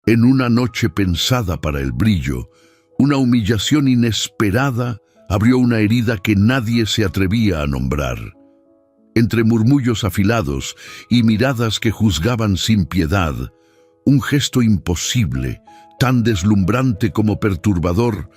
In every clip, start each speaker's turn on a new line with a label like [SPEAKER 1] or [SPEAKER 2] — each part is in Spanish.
[SPEAKER 1] En una noche pensada para el brillo, una humillación inesperada abrió una herida que nadie se atrevía a nombrar. Entre murmullos afilados y miradas que juzgaban sin piedad, un gesto imposible, tan deslumbrante como perturbador,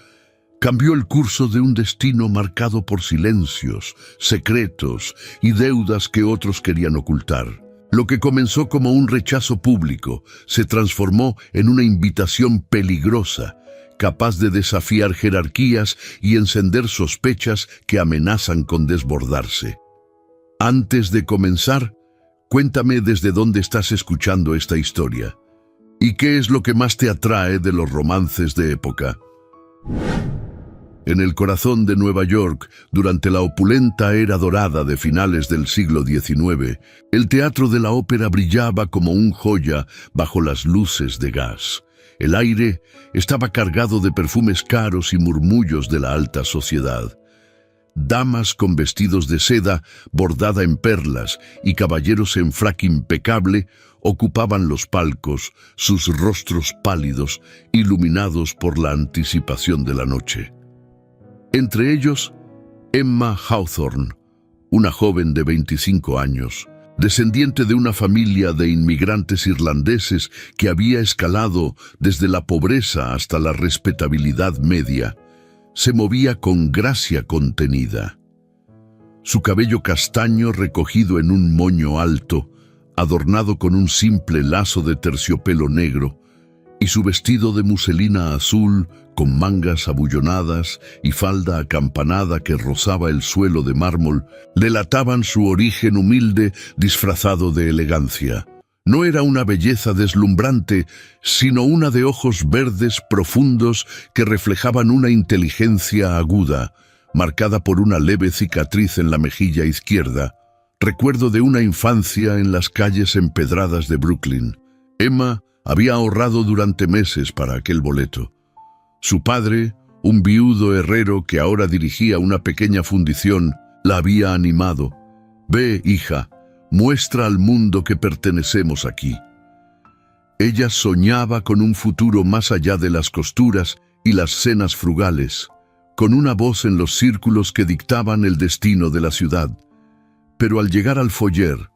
[SPEAKER 1] cambió el curso de un destino marcado por silencios, secretos y deudas que otros querían ocultar. Lo que comenzó como un rechazo público se transformó en una invitación peligrosa, capaz de desafiar jerarquías y encender sospechas que amenazan con desbordarse. Antes de comenzar, cuéntame desde dónde estás escuchando esta historia. ¿Y qué es lo que más te atrae de los romances de época? En el corazón de Nueva York, durante la opulenta era dorada de finales del siglo XIX, el teatro de la ópera brillaba como un joya bajo las luces de gas. El aire estaba cargado de perfumes caros y murmullos de la alta sociedad. Damas con vestidos de seda bordada en perlas y caballeros en frac impecable ocupaban los palcos, sus rostros pálidos, iluminados por la anticipación de la noche. Entre ellos, Emma Hawthorne, una joven de 25 años, descendiente de una familia de inmigrantes irlandeses que había escalado desde la pobreza hasta la respetabilidad media, se movía con gracia contenida. Su cabello castaño recogido en un moño alto, adornado con un simple lazo de terciopelo negro, y su vestido de muselina azul con mangas abullonadas y falda acampanada que rozaba el suelo de mármol, delataban su origen humilde disfrazado de elegancia. No era una belleza deslumbrante, sino una de ojos verdes profundos que reflejaban una inteligencia aguda, marcada por una leve cicatriz en la mejilla izquierda, recuerdo de una infancia en las calles empedradas de Brooklyn. Emma había ahorrado durante meses para aquel boleto. Su padre, un viudo herrero que ahora dirigía una pequeña fundición, la había animado. «Ve, hija, muestra al mundo que pertenecemos aquí». Ella soñaba con un futuro más allá de las costuras y las cenas frugales, con una voz en los círculos que dictaban el destino de la ciudad. Pero al llegar al foyer,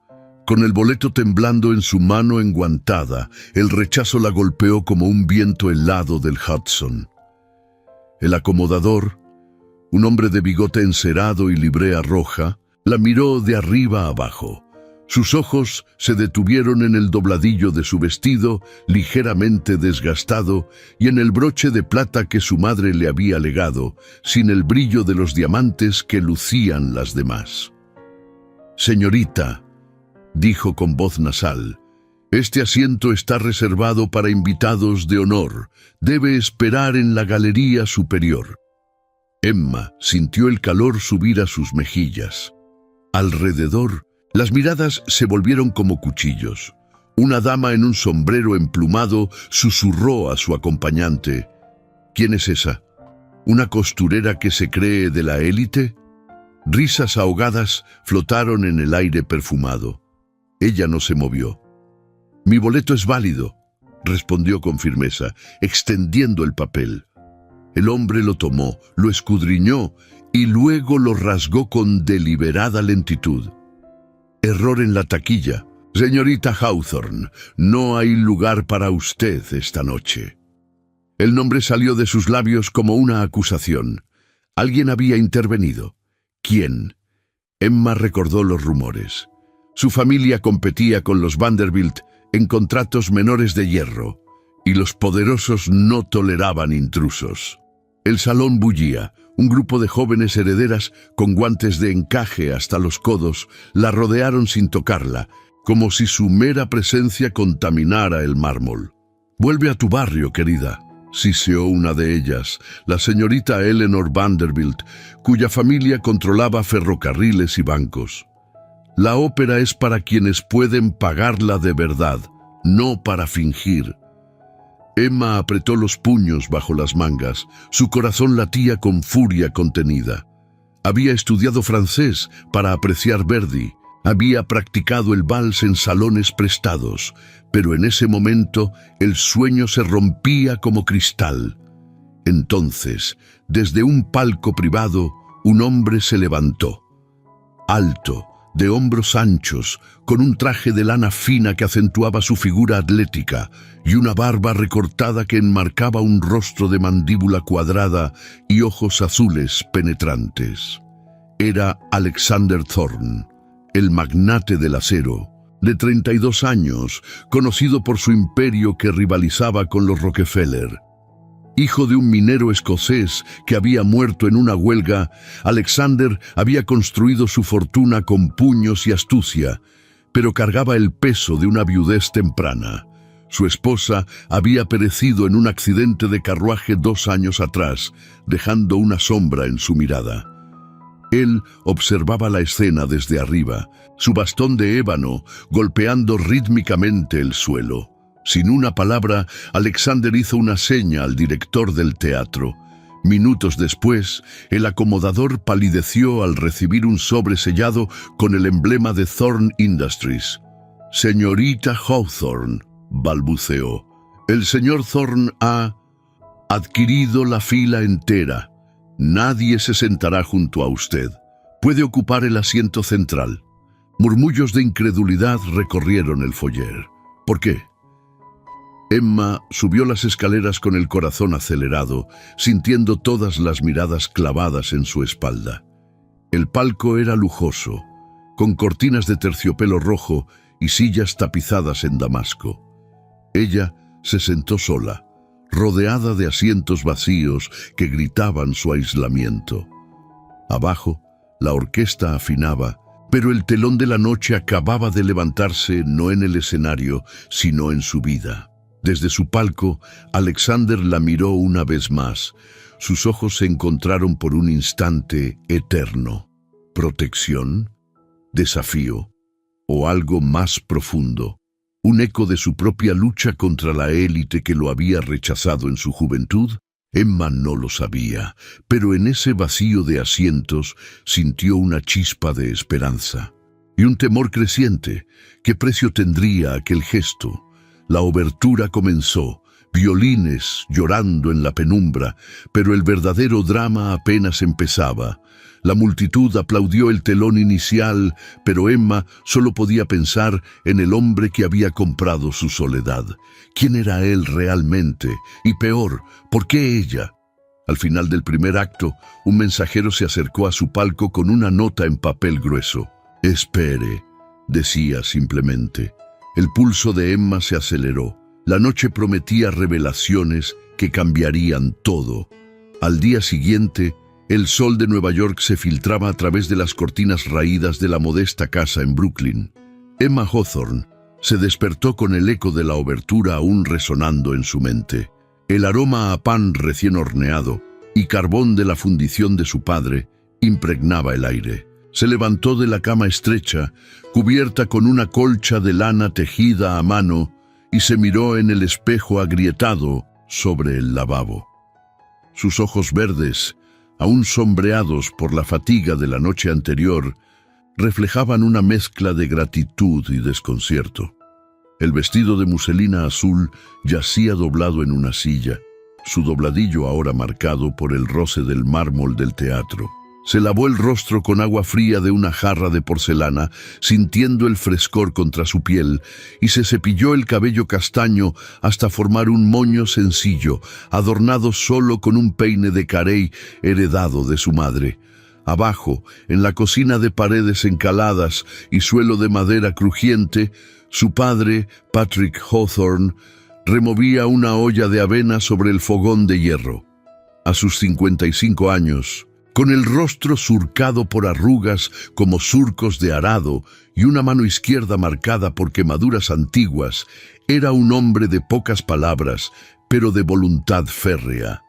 [SPEAKER 1] con el boleto temblando en su mano enguantada, el rechazo la golpeó como un viento helado del Hudson. El acomodador, un hombre de bigote encerado y librea roja, la miró de arriba abajo. Sus ojos se detuvieron en el dobladillo de su vestido, ligeramente desgastado, y en el broche de plata que su madre le había legado, sin el brillo de los diamantes que lucían las demás. «Señorita», dijo con voz nasal, «este asiento está reservado para invitados de honor. Debe esperar en la galería superior». Emma sintió el calor subir a sus mejillas. Alrededor, las miradas se volvieron como cuchillos. Una dama en un sombrero emplumado susurró a su acompañante: «¿Quién es esa? ¿Una costurera que se cree de la élite?». Risas ahogadas flotaron en el aire perfumado. Ella no se movió. «Mi boleto es válido», respondió con firmeza, extendiendo el papel. El hombre lo tomó, lo escudriñó y luego lo rasgó con deliberada lentitud. «Error en la taquilla. Señorita Hawthorne, no hay lugar para usted esta noche». El nombre salió de sus labios como una acusación. Alguien había intervenido. ¿Quién? Emma recordó los rumores. Su familia competía con los Vanderbilt en contratos menores de hierro, y los poderosos no toleraban intrusos. El salón bullía. Un grupo de jóvenes herederas, con guantes de encaje hasta los codos, la rodearon sin tocarla, como si su mera presencia contaminara el mármol. «Vuelve a tu barrio, querida», siseó una de ellas, la señorita Eleanor Vanderbilt, cuya familia controlaba ferrocarriles y bancos. «La ópera es para quienes pueden pagarla de verdad, no para fingir». Emma apretó los puños bajo las mangas. Su corazón latía con furia contenida. Había estudiado francés para apreciar Verdi, Había practicado el vals en salones prestados, pero en ese momento el sueño se rompía como cristal. Entonces, desde un palco privado, un hombre se levantó. Alto, de hombros anchos, con un traje de lana fina que acentuaba su figura atlética y una barba recortada que enmarcaba un rostro de mandíbula cuadrada y ojos azules penetrantes. Era Alexander Thorne, el magnate del acero, de 32 años, conocido por su imperio que rivalizaba con los Rockefeller. Hijo de un minero escocés que había muerto en una huelga, Alexander había construido su fortuna con puños y astucia, pero cargaba el peso de una viudez temprana. Su esposa había perecido en un accidente de carruaje 2 años atrás, dejando una sombra en su mirada. Él observaba la escena desde arriba, su bastón de ébano golpeando rítmicamente el suelo. Sin una palabra, Alexander hizo una seña al director del teatro. Minutos después, el acomodador palideció al recibir un sobre sellado con el emblema de Thorne Industries. «Señorita Hawthorne», balbuceó, «el señor Thorne ha adquirido la fila entera. Nadie se sentará junto a usted. Puede ocupar el asiento central». Murmullos de incredulidad recorrieron el foyer. ¿Por qué? Emma subió las escaleras con el corazón acelerado, sintiendo todas las miradas clavadas en su espalda. El palco era lujoso, con cortinas de terciopelo rojo y sillas tapizadas en damasco. Ella se sentó sola, rodeada de asientos vacíos que gritaban su aislamiento. Abajo, la orquesta afinaba, pero el telón de la noche acababa de levantarse no en el escenario, sino en su vida. Desde su palco, Alexander la miró una vez más. Sus ojos se encontraron por un instante eterno. ¿Protección? ¿Desafío? ¿O algo más profundo? ¿Un eco de su propia lucha contra la élite que lo había rechazado en su juventud? Emma no lo sabía, pero en ese vacío de asientos sintió una chispa de esperanza. Y un temor creciente. ¿Qué precio tendría aquel gesto? La obertura comenzó, violines llorando en la penumbra, pero el verdadero drama apenas empezaba. La multitud aplaudió el telón inicial, pero Emma solo podía pensar en el hombre que había comprado su soledad. ¿Quién era él realmente? Y peor, ¿por qué ella? Al final del primer acto, un mensajero se acercó a su palco con una nota en papel grueso. «Espere», decía simplemente. El pulso de Emma se aceleró. La noche prometía revelaciones que cambiarían todo. Al día siguiente, el sol de Nueva York se filtraba a través de las cortinas raídas de la modesta casa en Brooklyn. Emma Hawthorne se despertó con el eco de la obertura aún resonando en su mente. El aroma a pan recién horneado y carbón de la fundición de su padre impregnaba el aire. Se levantó de la cama estrecha, cubierta con una colcha de lana tejida a mano, y se miró en el espejo agrietado sobre el lavabo. Sus ojos verdes, aún sombreados por la fatiga de la noche anterior, reflejaban una mezcla de gratitud y desconcierto. El vestido de muselina azul yacía doblado en una silla, su dobladillo ahora marcado por el roce del mármol del teatro. Se lavó el rostro con agua fría de una jarra de porcelana, sintiendo el frescor contra su piel, y se cepilló el cabello castaño hasta formar un moño sencillo, adornado solo con un peine de carey heredado de su madre. Abajo, en la cocina de paredes encaladas y suelo de madera crujiente, su padre, Patrick Hawthorne, removía una olla de avena sobre el fogón de hierro. A sus 55 años, con el rostro surcado por arrugas como surcos de arado y una mano izquierda marcada por quemaduras antiguas, era un hombre de pocas palabras, pero de voluntad férrea.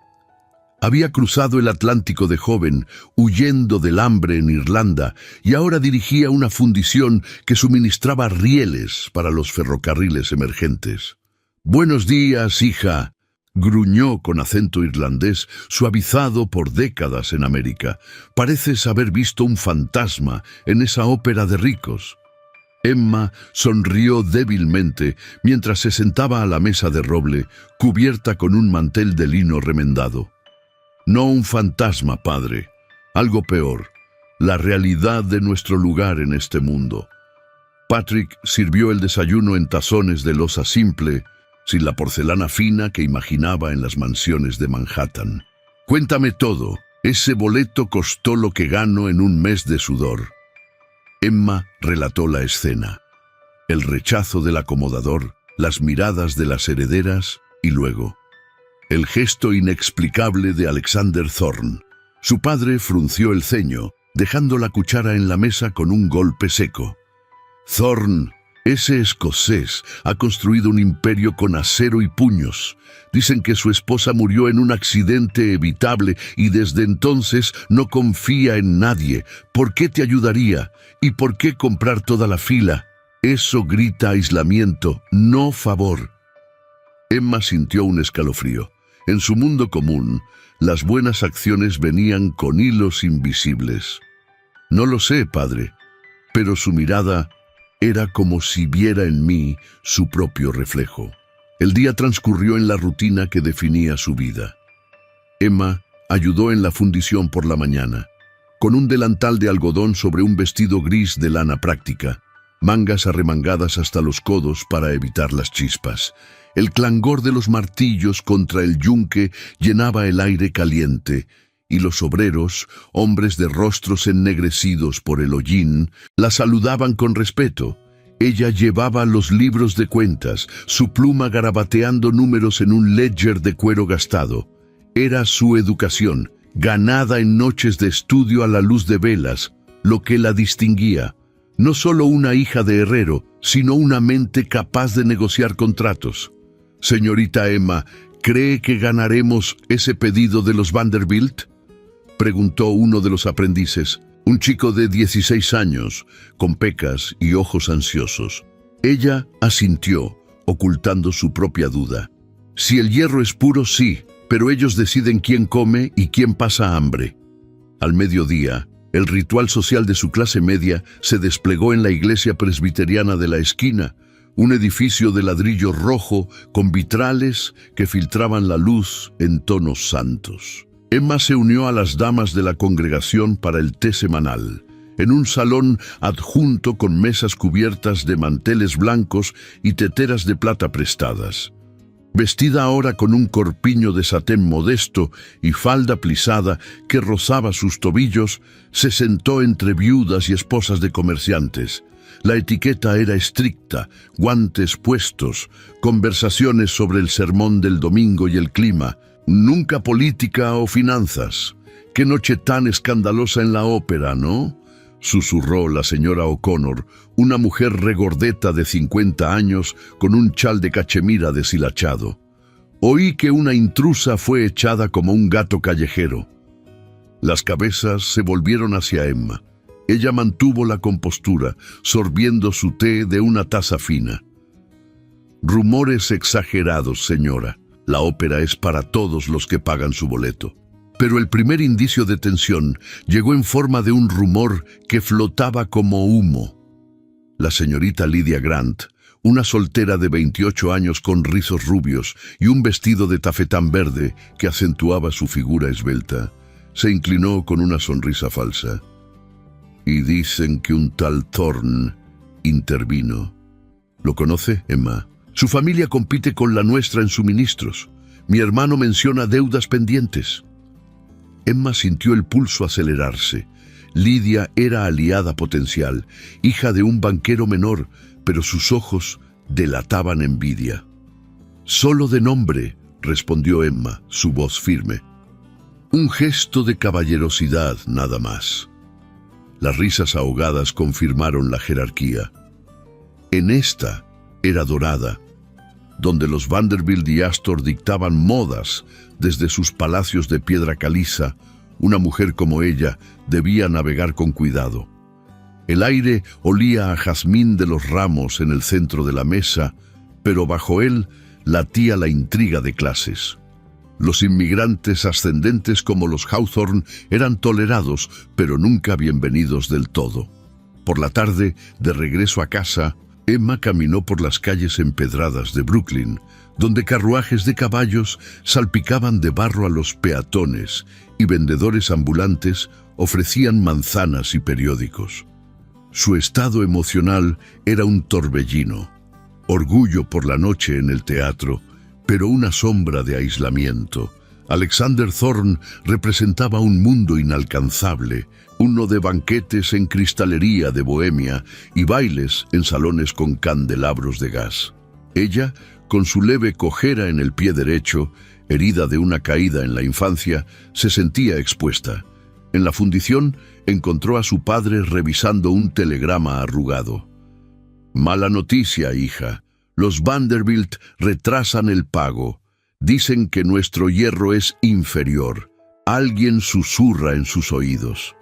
[SPEAKER 1] Había cruzado el Atlántico de joven, huyendo del hambre en Irlanda, y ahora dirigía una fundición que suministraba rieles para los ferrocarriles emergentes. «Buenos días, hija», gruñó con acento irlandés, suavizado por décadas en América. «Pareces haber visto un fantasma en esa ópera de ricos». Emma sonrió débilmente mientras se sentaba a la mesa de roble, cubierta con un mantel de lino remendado. No un fantasma, padre. Algo peor, la realidad de nuestro lugar en este mundo. Patrick sirvió el desayuno en tazones de loza simple, sin la porcelana fina que imaginaba en las mansiones de Manhattan. Cuéntame todo. Ese boleto costó lo que gano en un mes de sudor. Emma relató la escena. El rechazo del acomodador, las miradas de las herederas y luego el gesto inexplicable de Alexander Thorne. Su padre frunció el ceño, dejando la cuchara en la mesa con un golpe seco. Thorne, ese escocés, ha construido un imperio con acero y puños. Dicen que su esposa murió en un accidente evitable y desde entonces no confía en nadie. ¿Por qué te ayudaría? ¿Y por qué comprar toda la fila? Eso grita aislamiento, no favor. Emma sintió un escalofrío. En su mundo común, las buenas acciones venían con hilos invisibles. No lo sé, padre, pero su mirada era como si viera en mí su propio reflejo. El día transcurrió en la rutina que definía su vida. Emma ayudó en la fundición por la mañana, con un delantal de algodón sobre un vestido gris de lana práctica, mangas arremangadas hasta los codos para evitar las chispas. El clangor de los martillos contra el yunque llenaba el aire caliente, y los obreros, hombres de rostros ennegrecidos por el hollín, la saludaban con respeto. Ella llevaba los libros de cuentas, su pluma garabateando números en un ledger de cuero gastado. Era su educación, ganada en noches de estudio a la luz de velas, lo que la distinguía. No solo una hija de herrero, sino una mente capaz de negociar contratos. Señorita Emma, ¿cree que ganaremos ese pedido de los Vanderbilt?, preguntó uno de los aprendices, un chico de 16 años, con pecas y ojos ansiosos. Ella asintió, ocultando su propia duda. Si el hierro es puro, sí, pero ellos deciden quién come y quién pasa hambre. Al mediodía, el ritual social de su clase media se desplegó en la iglesia presbiteriana de la esquina, un edificio de ladrillo rojo con vitrales que filtraban la luz en tonos santos. Emma se unió a las damas de la congregación para el té semanal, en un salón adjunto con mesas cubiertas de manteles blancos y teteras de plata prestadas. Vestida ahora con un corpiño de satén modesto y falda plisada que rozaba sus tobillos, se sentó entre viudas y esposas de comerciantes. La etiqueta era estricta, guantes puestos, conversaciones sobre el sermón del domingo y el clima, nunca política o finanzas. ¡Qué noche tan escandalosa en la ópera!, ¿no?, susurró la señora O'Connor, una mujer regordeta de 50 años con un chal de cachemira deshilachado. Oí que una intrusa fue echada como un gato callejero. Las cabezas se volvieron hacia Emma. Ella mantuvo la compostura, sorbiendo su té de una taza fina. Rumores exagerados, señora. La ópera es para todos los que pagan su boleto. Pero el primer indicio de tensión llegó en forma de un rumor que flotaba como humo. La señorita Lydia Grant, una soltera de 28 años con rizos rubios y un vestido de tafetán verde que acentuaba su figura esbelta, se inclinó con una sonrisa falsa. Y dicen que un tal Thorne intervino. ¿Lo conoce, Emma? Su familia compite con la nuestra en suministros. Mi hermano menciona deudas pendientes. Emma sintió el pulso acelerarse. Lydia era aliada potencial, hija de un banquero menor, pero sus ojos delataban envidia. «Solo de nombre», respondió Emma, su voz firme. «Un gesto de caballerosidad, nada más». Las risas ahogadas confirmaron la jerarquía. En esta era dorada, donde los Vanderbilt y Astor dictaban modas desde sus palacios de piedra caliza, una mujer como ella debía navegar con cuidado. El aire olía a jazmín de los ramos en el centro de la mesa, pero bajo él latía la intriga de clases. Los inmigrantes ascendentes como los Hawthorne eran tolerados, pero nunca bienvenidos del todo. Por la tarde, de regreso a casa, Emma caminó por las calles empedradas de Brooklyn, donde carruajes de caballos salpicaban de barro a los peatones y vendedores ambulantes ofrecían manzanas y periódicos. Su estado emocional era un torbellino, orgullo por la noche en el teatro, pero una sombra de aislamiento. Alexander Thorne representaba un mundo inalcanzable, uno de banquetes en cristalería de Bohemia y bailes en salones con candelabros de gas. Ella, con su leve cojera en el pie derecho, herida de una caída en la infancia, se sentía expuesta. En la fundición encontró a su padre revisando un telegrama arrugado. «Mala noticia, hija. Los Vanderbilt retrasan el pago. Dicen que nuestro hierro es inferior. Alguien susurra en sus oídos».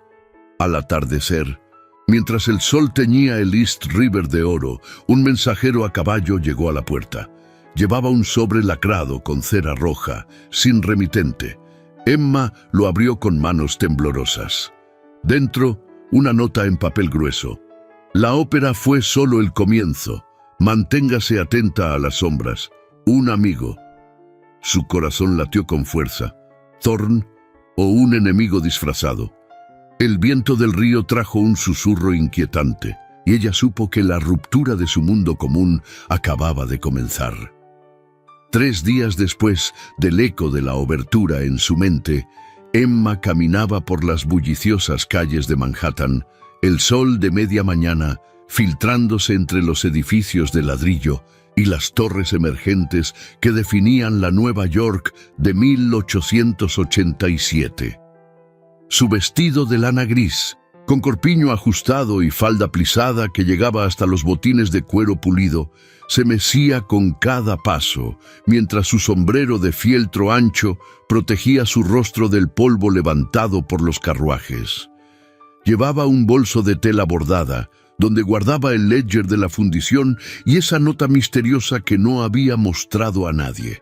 [SPEAKER 1] Al atardecer, mientras el sol teñía el East River de oro, un mensajero a caballo llegó a la puerta. Llevaba un sobre lacrado con cera roja, sin remitente. Emma lo abrió con manos temblorosas. Dentro, una nota en papel grueso. «La ópera fue solo el comienzo. Manténgase atenta a las sombras. Un amigo». Su corazón latió con fuerza. ¿Thorne o un enemigo disfrazado? El viento del río trajo un susurro inquietante, y ella supo que la ruptura de su mundo común acababa de comenzar. 3 días después del eco de la obertura en su mente, Emma caminaba por las bulliciosas calles de Manhattan, el sol de media mañana filtrándose entre los edificios de ladrillo y las torres emergentes que definían la Nueva York de 1887. Su vestido de lana gris, con corpiño ajustado y falda plisada que llegaba hasta los botines de cuero pulido, se mecía con cada paso, mientras su sombrero de fieltro ancho protegía su rostro del polvo levantado por los carruajes. Llevaba un bolso de tela bordada, donde guardaba el ledger de la fundición y esa nota misteriosa que no había mostrado a nadie.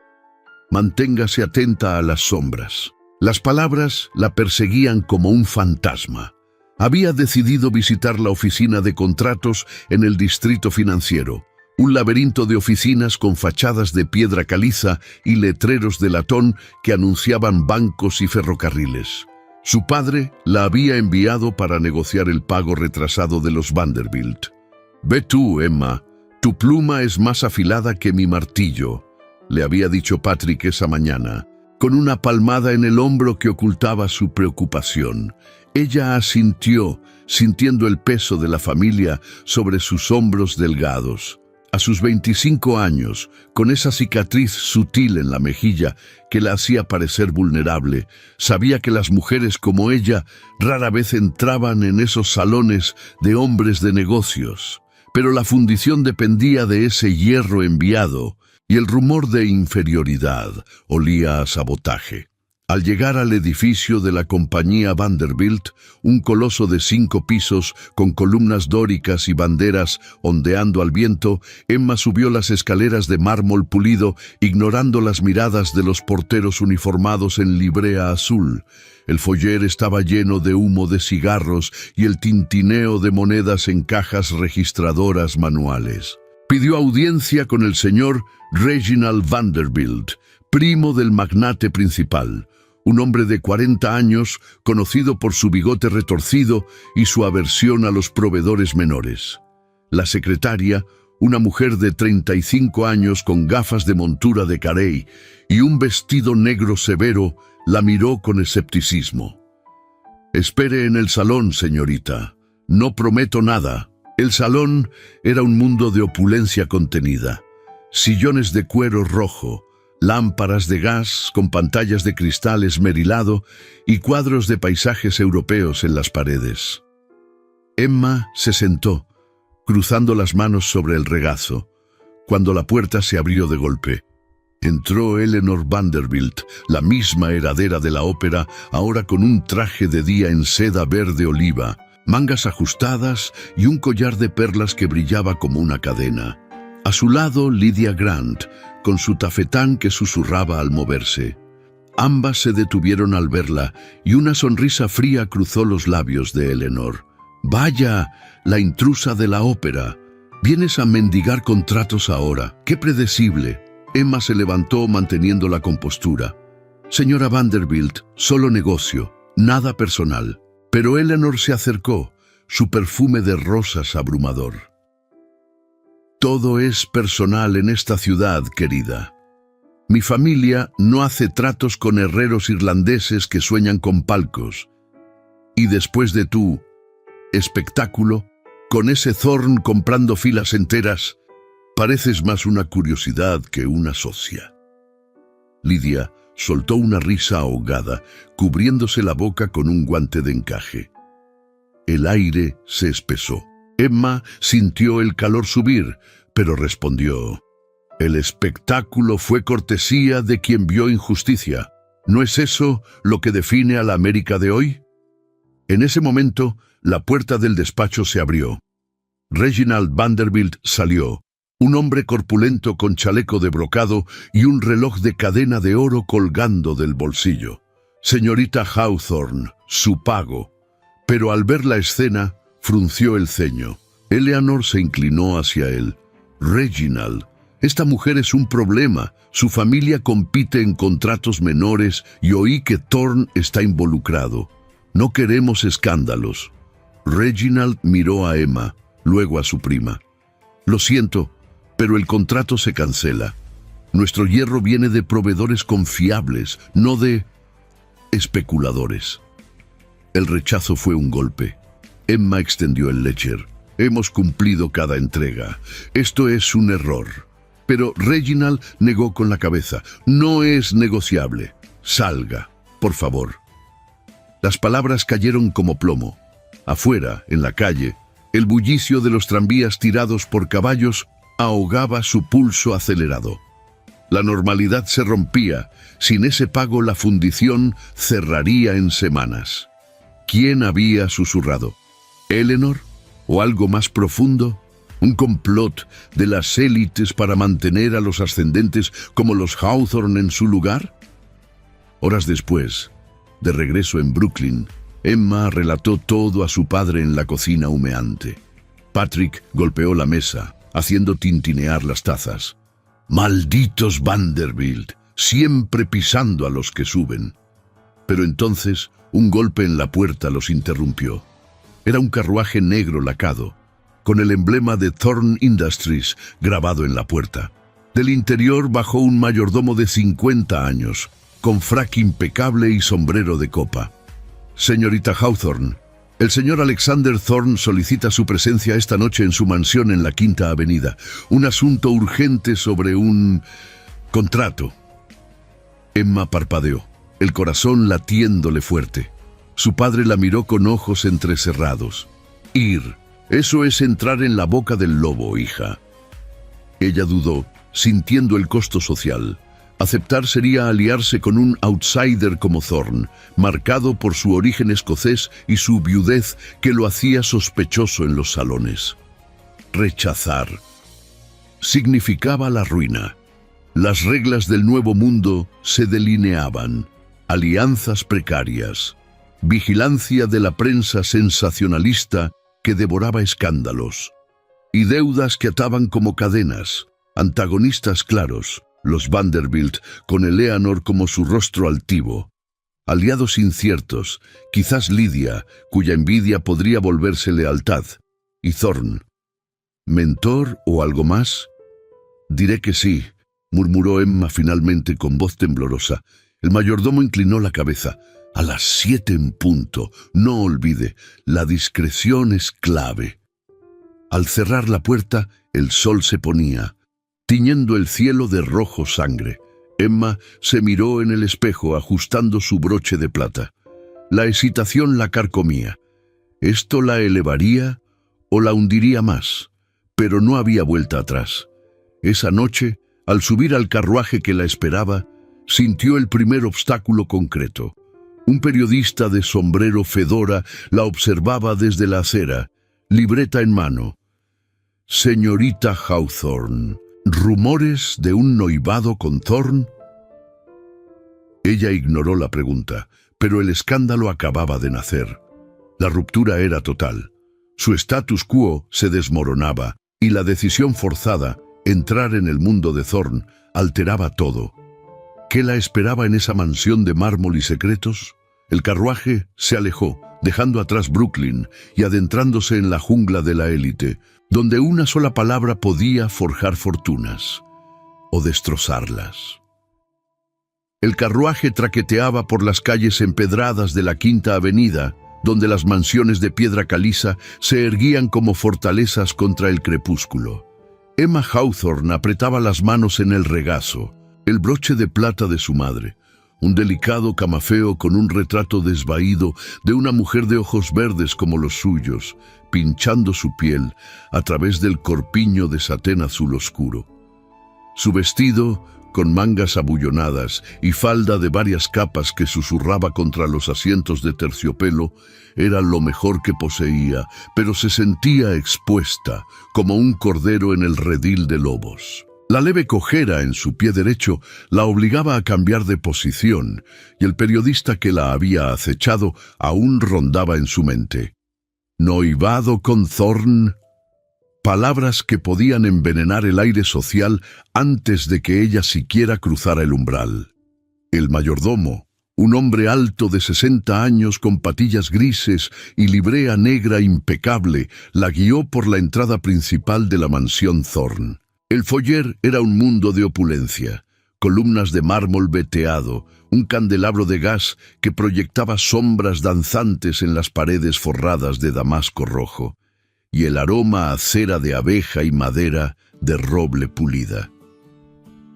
[SPEAKER 1] «Manténgase atenta a las sombras». Las palabras la perseguían como un fantasma. Había decidido visitar la oficina de contratos en el distrito financiero, un laberinto de oficinas con fachadas de piedra caliza y letreros de latón que anunciaban bancos y ferrocarriles. Su padre la había enviado para negociar el pago retrasado de los Vanderbilt. «Ve tú, Emma, tu pluma es más afilada que mi martillo», le había dicho Patrick esa mañana, con una palmada en el hombro que ocultaba su preocupación. Ella asintió, sintiendo el peso de la familia sobre sus hombros delgados. A sus 25 años, con esa cicatriz sutil en la mejilla que la hacía parecer vulnerable, sabía que las mujeres como ella rara vez entraban en esos salones de hombres de negocios. Pero la fundición dependía de ese hierro enviado, y el rumor de inferioridad olía a sabotaje. Al llegar al edificio de la compañía Vanderbilt, un coloso de 5 pisos con columnas dóricas y banderas ondeando al viento, Emma subió las escaleras de mármol pulido, ignorando las miradas de los porteros uniformados en librea azul. El foyer estaba lleno de humo de cigarros y el tintineo de monedas en cajas registradoras manuales. Pidió audiencia con el señor Reginald Vanderbilt, primo del magnate principal, un hombre de 40 años conocido por su bigote retorcido y su aversión a los proveedores menores. La secretaria, una mujer de 35 años con gafas de montura de carey y un vestido negro severo, la miró con escepticismo. «Espere en el salón, señorita. No prometo nada». El salón era un mundo de opulencia contenida. Sillones de cuero rojo, lámparas de gas con pantallas de cristal esmerilado y cuadros de paisajes europeos en las paredes. Emma se sentó, cruzando las manos sobre el regazo, cuando la puerta se abrió de golpe. Entró Eleanor Vanderbilt, la misma heredera de la ópera, ahora con un traje de día en seda verde oliva, mangas ajustadas y un collar de perlas que brillaba como una cadena. A su lado, Lydia Grant, con su tafetán que susurraba al moverse. Ambas se detuvieron al verla y una sonrisa fría cruzó los labios de Eleanor. Vaya, la intrusa de la ópera. Vienes a mendigar contratos ahora. ¡Qué predecible! Emma se levantó manteniendo la compostura. Señora Vanderbilt, solo negocio, nada personal. Pero Eleanor se acercó, su perfume de rosas abrumador. Todo es personal en esta ciudad, querida. Mi familia no hace tratos con herreros irlandeses que sueñan con palcos. Y después de tu espectáculo, con ese Thorne comprando filas enteras, pareces más una curiosidad que una socia. Lidia soltó una risa ahogada, cubriéndose la boca con un guante de encaje. El aire se espesó. Emma sintió el calor subir, pero respondió: «El espectáculo fue cortesía de quien vio injusticia. ¿No es eso lo que define a la América de hoy?». En ese momento, la puerta del despacho se abrió. Reginald Vanderbilt salió, un hombre corpulento con chaleco de brocado y un reloj de cadena de oro colgando del bolsillo. «Señorita Hawthorne, su pago». Pero al ver la escena, frunció el ceño. Eleanor se inclinó hacia él. «Reginald, esta mujer es un problema. Su familia compite en contratos menores y oí que Thorne está involucrado. No queremos escándalos». Reginald miró a Emma, luego a su prima. «Lo siento, pero el contrato se cancela. Nuestro hierro viene de proveedores confiables, no de especuladores». El rechazo fue un golpe. Emma extendió el ledger. «Hemos cumplido cada entrega. Esto es un error». Pero Reginald negó con la cabeza. «No es negociable. Salga, por favor». Las palabras cayeron como plomo. Afuera, en la calle, el bullicio de los tranvías tirados por caballos ahogaba su pulso acelerado. La normalidad se rompía. Sin ese pago, la fundición cerraría en semanas. ¿Quién había susurrado? ¿Eleanor? ¿O algo más profundo? ¿Un complot de las élites para mantener a los ascendentes como los Hawthorne en su lugar? Horas después, de regreso en Brooklyn, Emma relató todo a su padre en la cocina humeante. Patrick golpeó la mesa, haciendo tintinear las tazas. «Malditos Vanderbilt, siempre pisando a los que suben». Pero entonces un golpe en la puerta los interrumpió. Era un carruaje negro lacado, con el emblema de Thorne Industries grabado en la puerta. Del interior bajó un mayordomo de 50 años, con frac impecable y sombrero de copa. «Señorita Hawthorne, el señor Alexander Thorne solicita su presencia esta noche en su mansión en la Quinta Avenida. Un asunto urgente sobre un contrato». Emma parpadeó, el corazón latiéndole fuerte. Su padre la miró con ojos entrecerrados. «Ir, eso es entrar en la boca del lobo, hija». Ella dudó, sintiendo el costo social. Aceptar sería aliarse con un outsider como Thorne, marcado por su origen escocés y su viudez que lo hacía sospechoso en los salones. Rechazar significaba la ruina. Las reglas del nuevo mundo se delineaban. Alianzas precarias, vigilancia de la prensa sensacionalista que devoraba escándalos, y deudas que ataban como cadenas, antagonistas claros, los Vanderbilt, con Eleanor como su rostro altivo. Aliados inciertos, quizás Lidia, cuya envidia podría volverse lealtad, y Thorne. ¿Mentor o algo más? «Diré que sí», murmuró Emma finalmente con voz temblorosa. El mayordomo inclinó la cabeza. «A las 7 en punto. No olvide, la discreción es clave». Al cerrar la puerta, el sol se ponía, tiñendo el cielo de rojo sangre. Emma se miró en el espejo ajustando su broche de plata. La excitación la carcomía. ¿Esto la elevaría o la hundiría más? Pero no había vuelta atrás. Esa noche, al subir al carruaje que la esperaba, sintió el primer obstáculo concreto. Un periodista de sombrero fedora la observaba desde la acera, libreta en mano. «Señorita Hawthorne, ¿rumores de un noivado con Thorne?». Ella ignoró la pregunta, pero el escándalo acababa de nacer. La ruptura era total. Su status quo se desmoronaba y la decisión forzada, entrar en el mundo de Thorn, alteraba todo. ¿Qué la esperaba en esa mansión de mármol y secretos? El carruaje se alejó, dejando atrás Brooklyn y adentrándose en la jungla de la élite, donde una sola palabra podía forjar fortunas o destrozarlas. El carruaje traqueteaba por las calles empedradas de la Quinta Avenida, donde las mansiones de piedra caliza se erguían como fortalezas contra el crepúsculo. Emma Hawthorne apretaba las manos en el regazo, el broche de plata de su madre, un delicado camafeo con un retrato desvaído de una mujer de ojos verdes como los suyos, pinchando su piel a través del corpiño de satén azul oscuro. Su vestido, con mangas abullonadas y falda de varias capas que susurraba contra los asientos de terciopelo, era lo mejor que poseía, pero se sentía expuesta, como un cordero en el redil de lobos. La leve cojera en su pie derecho la obligaba a cambiar de posición, y el periodista que la había acechado aún rondaba en su mente. «¿Noivado con Thorn?» Palabras que podían envenenar el aire social antes de que ella siquiera cruzara el umbral. El mayordomo, un hombre alto de 60 años con patillas grises y librea negra impecable, la guió por la entrada principal de la mansión Thorn. El foyer era un mundo de opulencia, columnas de mármol veteado, un candelabro de gas que proyectaba sombras danzantes en las paredes forradas de damasco rojo, y el aroma a cera de abeja y madera de roble pulida.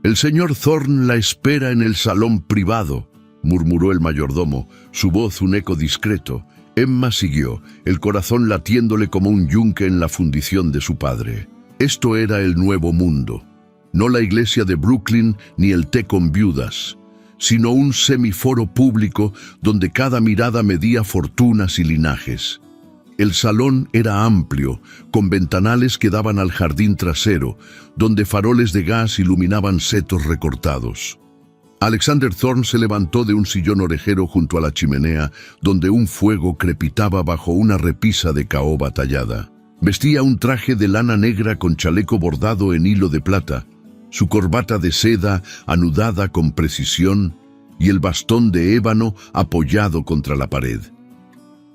[SPEAKER 1] «El señor Thorn la espera en el salón privado», murmuró el mayordomo, su voz un eco discreto. Emma siguió, el corazón latiéndole como un yunque en la fundición de su padre. Esto era el nuevo mundo, no la iglesia de Brooklyn ni el té con viudas, sino un semiforo público donde cada mirada medía fortunas y linajes. El salón era amplio, con ventanales que daban al jardín trasero, donde faroles de gas iluminaban setos recortados. Alexander Thorn se levantó de un sillón orejero junto a la chimenea, donde un fuego crepitaba bajo una repisa de caoba tallada. Vestía un traje de lana negra con chaleco bordado en hilo de plata, su corbata de seda anudada con precisión y el bastón de ébano apoyado contra la pared.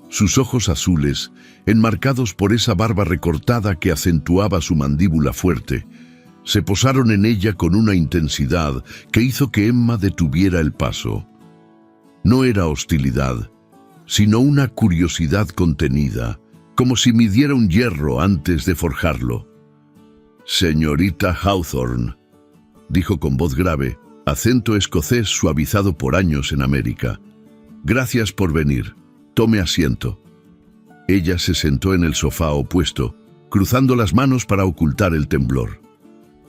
[SPEAKER 1] Sus ojos azules, enmarcados por esa barba recortada que acentuaba su mandíbula fuerte, se posaron en ella con una intensidad que hizo que Emma detuviera el paso. No era hostilidad, sino una curiosidad contenida, como si midiera un hierro antes de forjarlo. «Señorita Hawthorne», dijo con voz grave, acento escocés suavizado por años en América. «Gracias por venir. Tome asiento». Ella se sentó en el sofá opuesto, cruzando las manos para ocultar el temblor.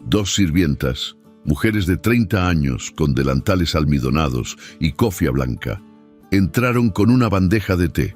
[SPEAKER 1] Dos sirvientas, mujeres de 30 años con delantales almidonados y cofia blanca, entraron con una bandeja de té,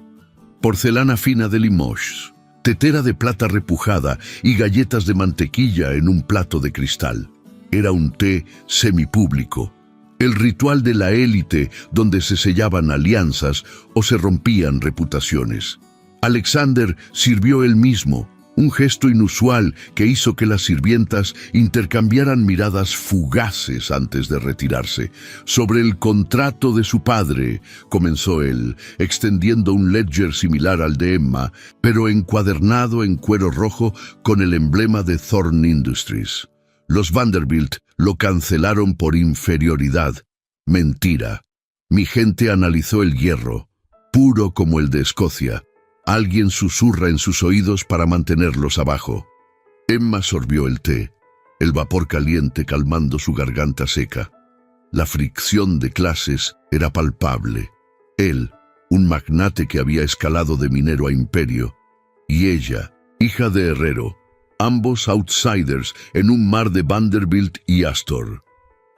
[SPEAKER 1] porcelana fina de Limoges, tetera de plata repujada y galletas de mantequilla en un plato de cristal. Era un té semipúblico, el ritual de la élite donde se sellaban alianzas o se rompían reputaciones. Alexander sirvió él mismo, un gesto inusual que hizo que las sirvientas intercambiaran miradas fugaces antes de retirarse. «Sobre el contrato de su padre», comenzó él, extendiendo un ledger similar al de Emma, pero encuadernado en cuero rojo con el emblema de Thorn Industries. «Los Vanderbilt lo cancelaron por inferioridad». «Mentira. Mi gente analizó el hierro, puro como el de Escocia. Alguien susurra en sus oídos para mantenerlos abajo». Emma sorbió el té, el vapor caliente calmando su garganta seca. La fricción de clases era palpable. Él, un magnate que había escalado de minero a imperio, y ella, hija de herrero, ambos outsiders en un mar de Vanderbilt y Astor.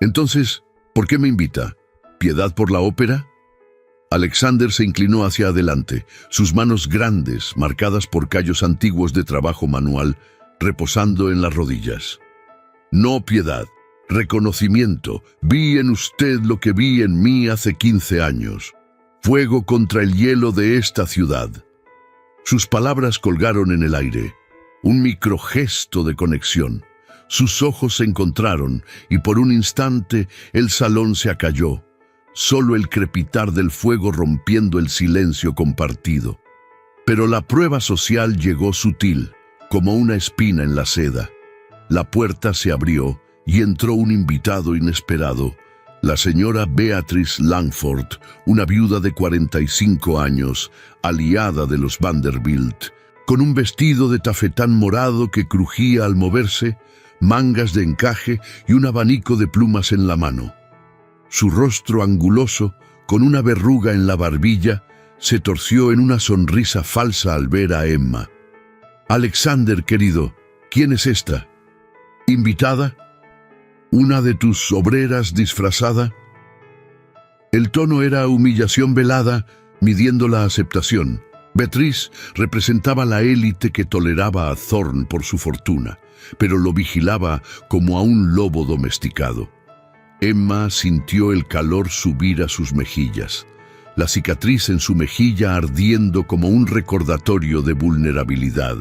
[SPEAKER 1] «Entonces, ¿por qué me invita? ¿Piedad por la ópera?» Alexander se inclinó hacia adelante, sus manos grandes, marcadas por callos antiguos de trabajo manual, reposando en las rodillas. «No piedad, reconocimiento. Vi en usted lo que vi en mí hace 15 años. Fuego contra el hielo de esta ciudad». Sus palabras colgaron en el aire, un microgesto de conexión. Sus ojos se encontraron y por un instante el salón se acalló, solo el crepitar del fuego rompiendo el silencio compartido. Pero la prueba social llegó sutil, como una espina en la seda. La puerta se abrió y entró un invitado inesperado, la señora Beatrice Langford, una viuda de 45 años, aliada de los Vanderbilt, con un vestido de tafetán morado que crujía al moverse, mangas de encaje y un abanico de plumas en la mano. Su rostro anguloso, con una verruga en la barbilla, se torció en una sonrisa falsa al ver a Emma. «Alexander, querido, ¿quién es esta? ¿Invitada? ¿Una de tus obreras disfrazada?» El tono era humillación velada, midiendo la aceptación. Beatrice representaba la élite que toleraba a Thorne por su fortuna, pero lo vigilaba como a un lobo domesticado. Emma sintió el calor subir a sus mejillas, la cicatriz en su mejilla ardiendo como un recordatorio de vulnerabilidad.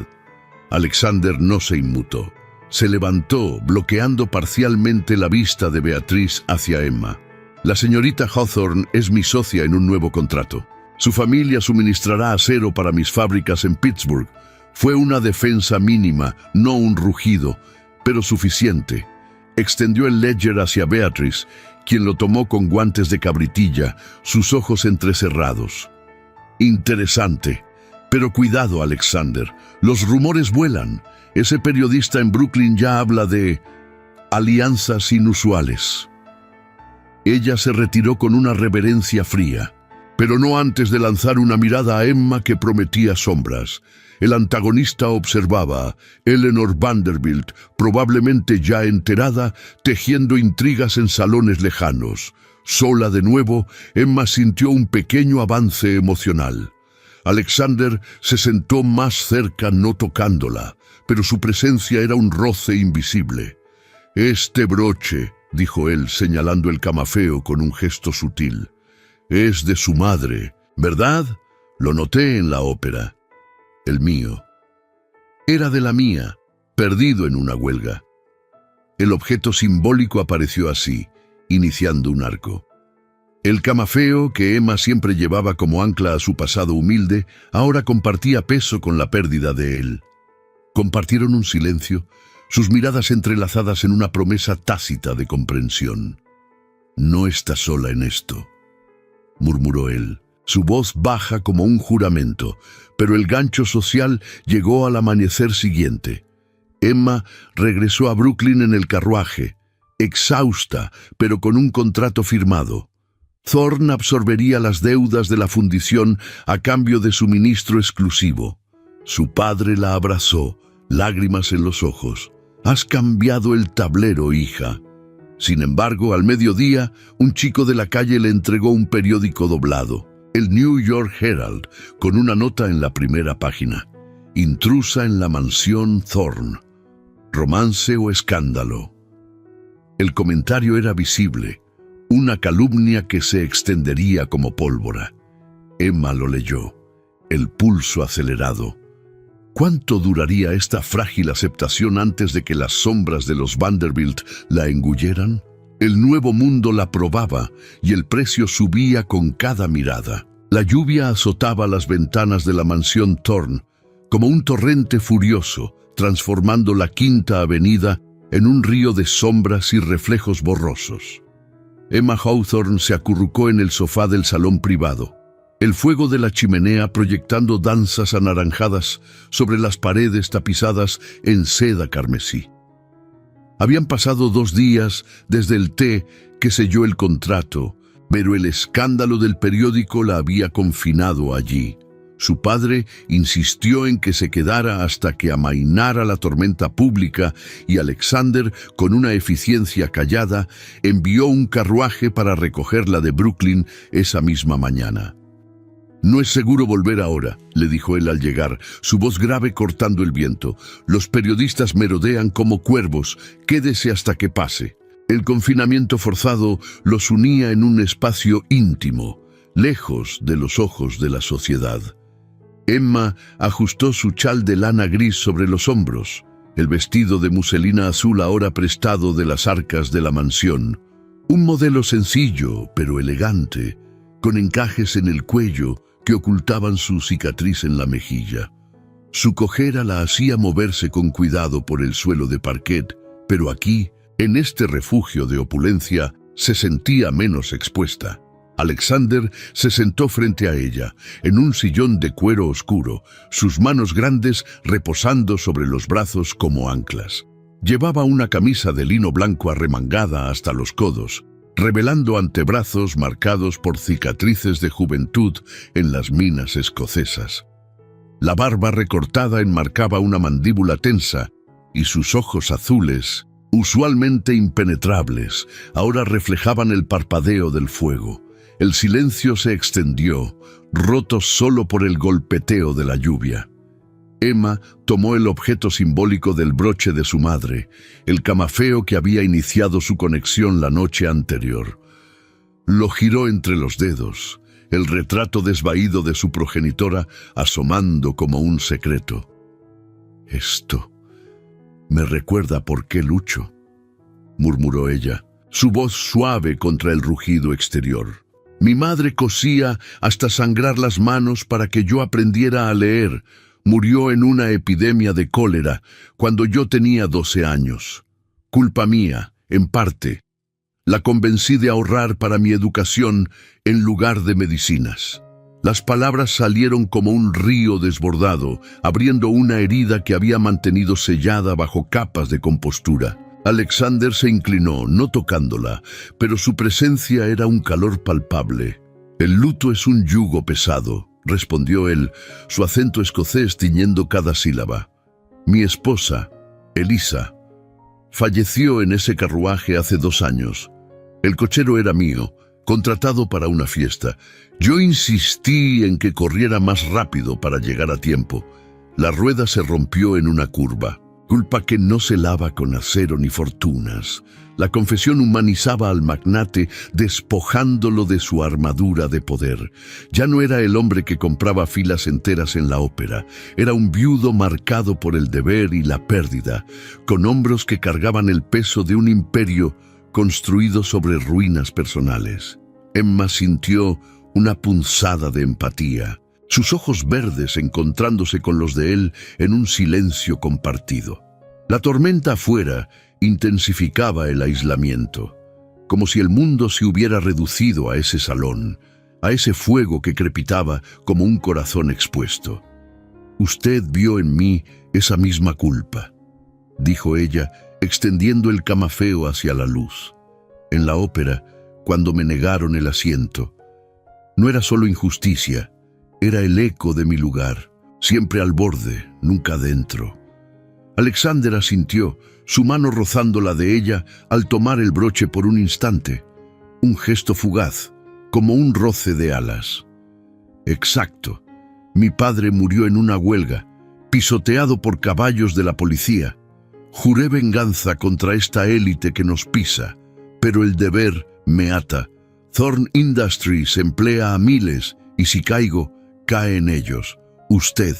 [SPEAKER 1] Alexander no se inmutó. Se levantó, bloqueando parcialmente la vista de Beatrice hacia Emma. «La señorita Hawthorne es mi socia en un nuevo contrato. Su familia suministrará acero para mis fábricas en Pittsburgh». Fue una defensa mínima, no un rugido, pero suficiente. Extendió el ledger hacia Beatrice, quien lo tomó con guantes de cabritilla, sus ojos entrecerrados. «Interesante. Pero cuidado, Alexander. Los rumores vuelan. Ese periodista en Brooklyn ya habla de alianzas inusuales». Ella se retiró con una reverencia fría, pero no antes de lanzar una mirada a Emma que prometía sombras. El antagonista observaba, Eleanor Vanderbilt, probablemente ya enterada, tejiendo intrigas en salones lejanos. Sola de nuevo, Emma sintió un pequeño avance emocional. Alexander se sentó más cerca, no tocándola, pero su presencia era un roce invisible. «Este broche», dijo él, señalando el camafeo con un gesto sutil, «es de su madre, ¿verdad? Lo noté en la ópera». «El mío». «Era de la mía, perdido en una huelga». El objeto simbólico apareció así, iniciando un arco. El camafeo, que Emma siempre llevaba como ancla a su pasado humilde, ahora compartía peso con la pérdida de él. Compartieron un silencio, sus miradas entrelazadas en una promesa tácita de comprensión. «No estás sola en esto», murmuró él, su voz baja como un juramento, pero el gancho social llegó al amanecer siguiente. Emma regresó a Brooklyn en el carruaje, exhausta, pero con un contrato firmado. Thorne absorbería las deudas de la fundición a cambio de suministro exclusivo. Su padre la abrazó, lágrimas en los ojos. «Has cambiado el tablero, hija». Sin embargo, al mediodía, un chico de la calle le entregó un periódico doblado, el New York Herald, con una nota en la primera página. «Intrusa en la mansión Thorne. Romance o escándalo». El comentario era visible, una calumnia que se extendería como pólvora. Emma lo leyó, el pulso acelerado. ¿Cuánto duraría esta frágil aceptación antes de que las sombras de los Vanderbilt la engulleran? El nuevo mundo la probaba y el precio subía con cada mirada. La lluvia azotaba las ventanas de la mansión Thorne como un torrente furioso, transformando la Quinta Avenida en un río de sombras y reflejos borrosos. Emma Hawthorne se acurrucó en el sofá del salón privado, el fuego de la chimenea proyectando danzas anaranjadas sobre las paredes tapizadas en seda carmesí. Habían pasado 2 días desde el té que selló el contrato, pero el escándalo del periódico la había confinado allí. Su padre insistió en que se quedara hasta que amainara la tormenta pública y Alexander, con una eficiencia callada, envió un carruaje para recogerla de Brooklyn esa misma mañana. «No es seguro volver ahora», le dijo él al llegar, su voz grave cortando el viento. «Los periodistas merodean como cuervos. Quédese hasta que pase». El confinamiento forzado los unía en un espacio íntimo, lejos de los ojos de la sociedad. Emma ajustó su chal de lana gris sobre los hombros, el vestido de muselina azul ahora prestado de las arcas de la mansión. Un modelo sencillo, pero elegante, con encajes en el cuello que ocultaban su cicatriz en la mejilla. Su cojera la hacía moverse con cuidado por el suelo de parquet, pero aquí, en este refugio de opulencia, se sentía menos expuesta. Alexander se sentó frente a ella, en un sillón de cuero oscuro, sus manos grandes reposando sobre los brazos como anclas. Llevaba una camisa de lino blanco arremangada hasta los codos, revelando antebrazos marcados por cicatrices de juventud en las minas escocesas. La barba recortada enmarcaba una mandíbula tensa, y sus ojos azules, usualmente impenetrables, ahora reflejaban el parpadeo del fuego. El silencio se extendió, roto solo por el golpeteo de la lluvia. Emma tomó el objeto simbólico del broche de su madre, el camafeo que había iniciado su conexión la noche anterior. Lo giró entre los dedos, el retrato desvaído de su progenitora asomando como un secreto. «Esto me recuerda por qué lucho», murmuró ella, su voz suave contra el rugido exterior. «Mi madre cosía hasta sangrar las manos para que yo aprendiera a leer. Murió en una epidemia de cólera cuando yo tenía 12 años. Culpa mía, en parte. La convencí de ahorrar para mi educación en lugar de medicinas». Las palabras salieron como un río desbordado, abriendo una herida que había mantenido sellada bajo capas de compostura. Alexander se inclinó, no tocándola, pero su presencia era un calor palpable. «El luto es un yugo pesado», respondió él, su acento escocés tiñendo cada sílaba. «Mi esposa, Elisa, falleció en ese carruaje hace 2 años. El cochero era mío, contratado para una fiesta. Yo insistí en que corriera más rápido para llegar a tiempo. La rueda se rompió en una curva. Culpa que no se lava con acero ni fortunas». La confesión humanizaba al magnate, despojándolo de su armadura de poder. Ya no era el hombre que compraba filas enteras en la ópera. Era un viudo marcado por el deber y la pérdida, con hombros que cargaban el peso de un imperio construido sobre ruinas personales. Emma sintió una punzada de empatía, sus ojos verdes encontrándose con los de él en un silencio compartido. La tormenta afuera intensificaba el aislamiento, como si el mundo se hubiera reducido a ese salón, a ese fuego que crepitaba como un corazón expuesto. «Usted vio en mí esa misma culpa», dijo ella, extendiendo el camafeo hacia la luz. «En la ópera, cuando me negaron el asiento, no era solo injusticia, era el eco de mi lugar, siempre al borde, nunca dentro». Alexander asintió, su mano rozando la de ella al tomar el broche por un instante. Un gesto fugaz, como un roce de alas. «Exacto. Mi padre murió en una huelga, pisoteado por caballos de la policía. Juré venganza contra esta élite que nos pisa, pero el deber me ata. Thorn Industries emplea a miles, y si caigo, cae en ellos. Usted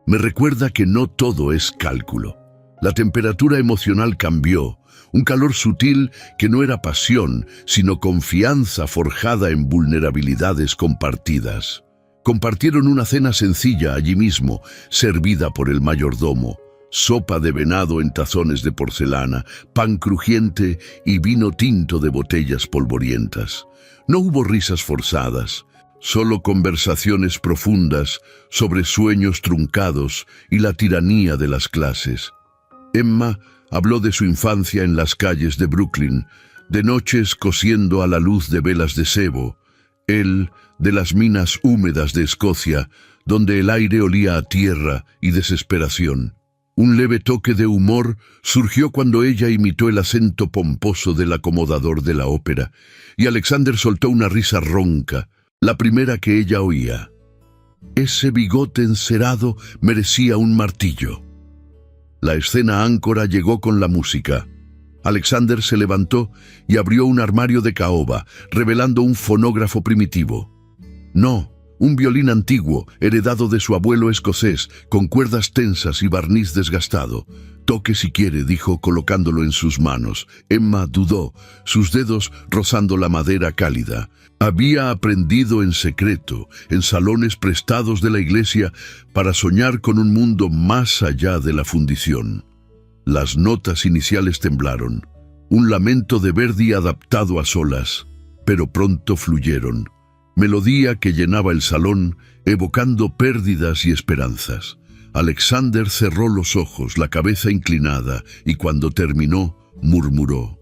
[SPEAKER 1] me recuerda que no todo es cálculo». La temperatura emocional cambió, un calor sutil que no era pasión, sino confianza forjada en vulnerabilidades compartidas. Compartieron una cena sencilla allí mismo, servida por el mayordomo. Sopa de venado en tazones de porcelana, pan crujiente y vino tinto de botellas polvorientas. No hubo risas forzadas, solo conversaciones profundas sobre sueños truncados y la tiranía de las clases. Emma habló de su infancia en las calles de Brooklyn, de noches cosiendo a la luz de velas de sebo. Él, de las minas húmedas de Escocia, donde el aire olía a tierra y desesperación. Un leve toque de humor surgió cuando ella imitó el acento pomposo del acomodador de la ópera, y Alexander soltó una risa ronca, la primera que ella oía. Ese bigote encerado merecía un martillo. La escena áncora llegó con la música. Alexander se levantó y abrió un armario de caoba, revelando un fonógrafo primitivo. No, un violín antiguo, heredado de su abuelo escocés, con cuerdas tensas y barniz desgastado. «Toque si quiere», dijo colocándolo en sus manos. Emma dudó, sus dedos rozando la madera cálida. Había aprendido en secreto, en salones prestados de la iglesia, para soñar con un mundo más allá de la fundición. Las notas iniciales temblaron, un lamento de Verdi adaptado a solas, pero pronto fluyeron. Melodía que llenaba el salón, evocando pérdidas y esperanzas. Alexander cerró los ojos, la cabeza inclinada, y cuando terminó, murmuró: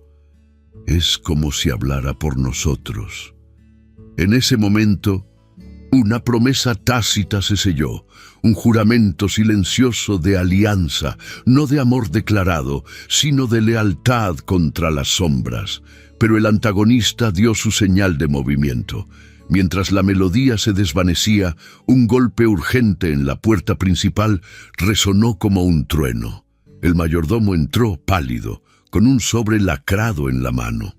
[SPEAKER 1] «Es como si hablara por nosotros». En ese momento, una promesa tácita se selló, un juramento silencioso de alianza, no de amor declarado, sino de lealtad contra las sombras. Pero el antagonista dio su señal de movimiento. Mientras la melodía se desvanecía, un golpe urgente en la puerta principal resonó como un trueno. El mayordomo entró pálido, con un sobre lacrado en la mano.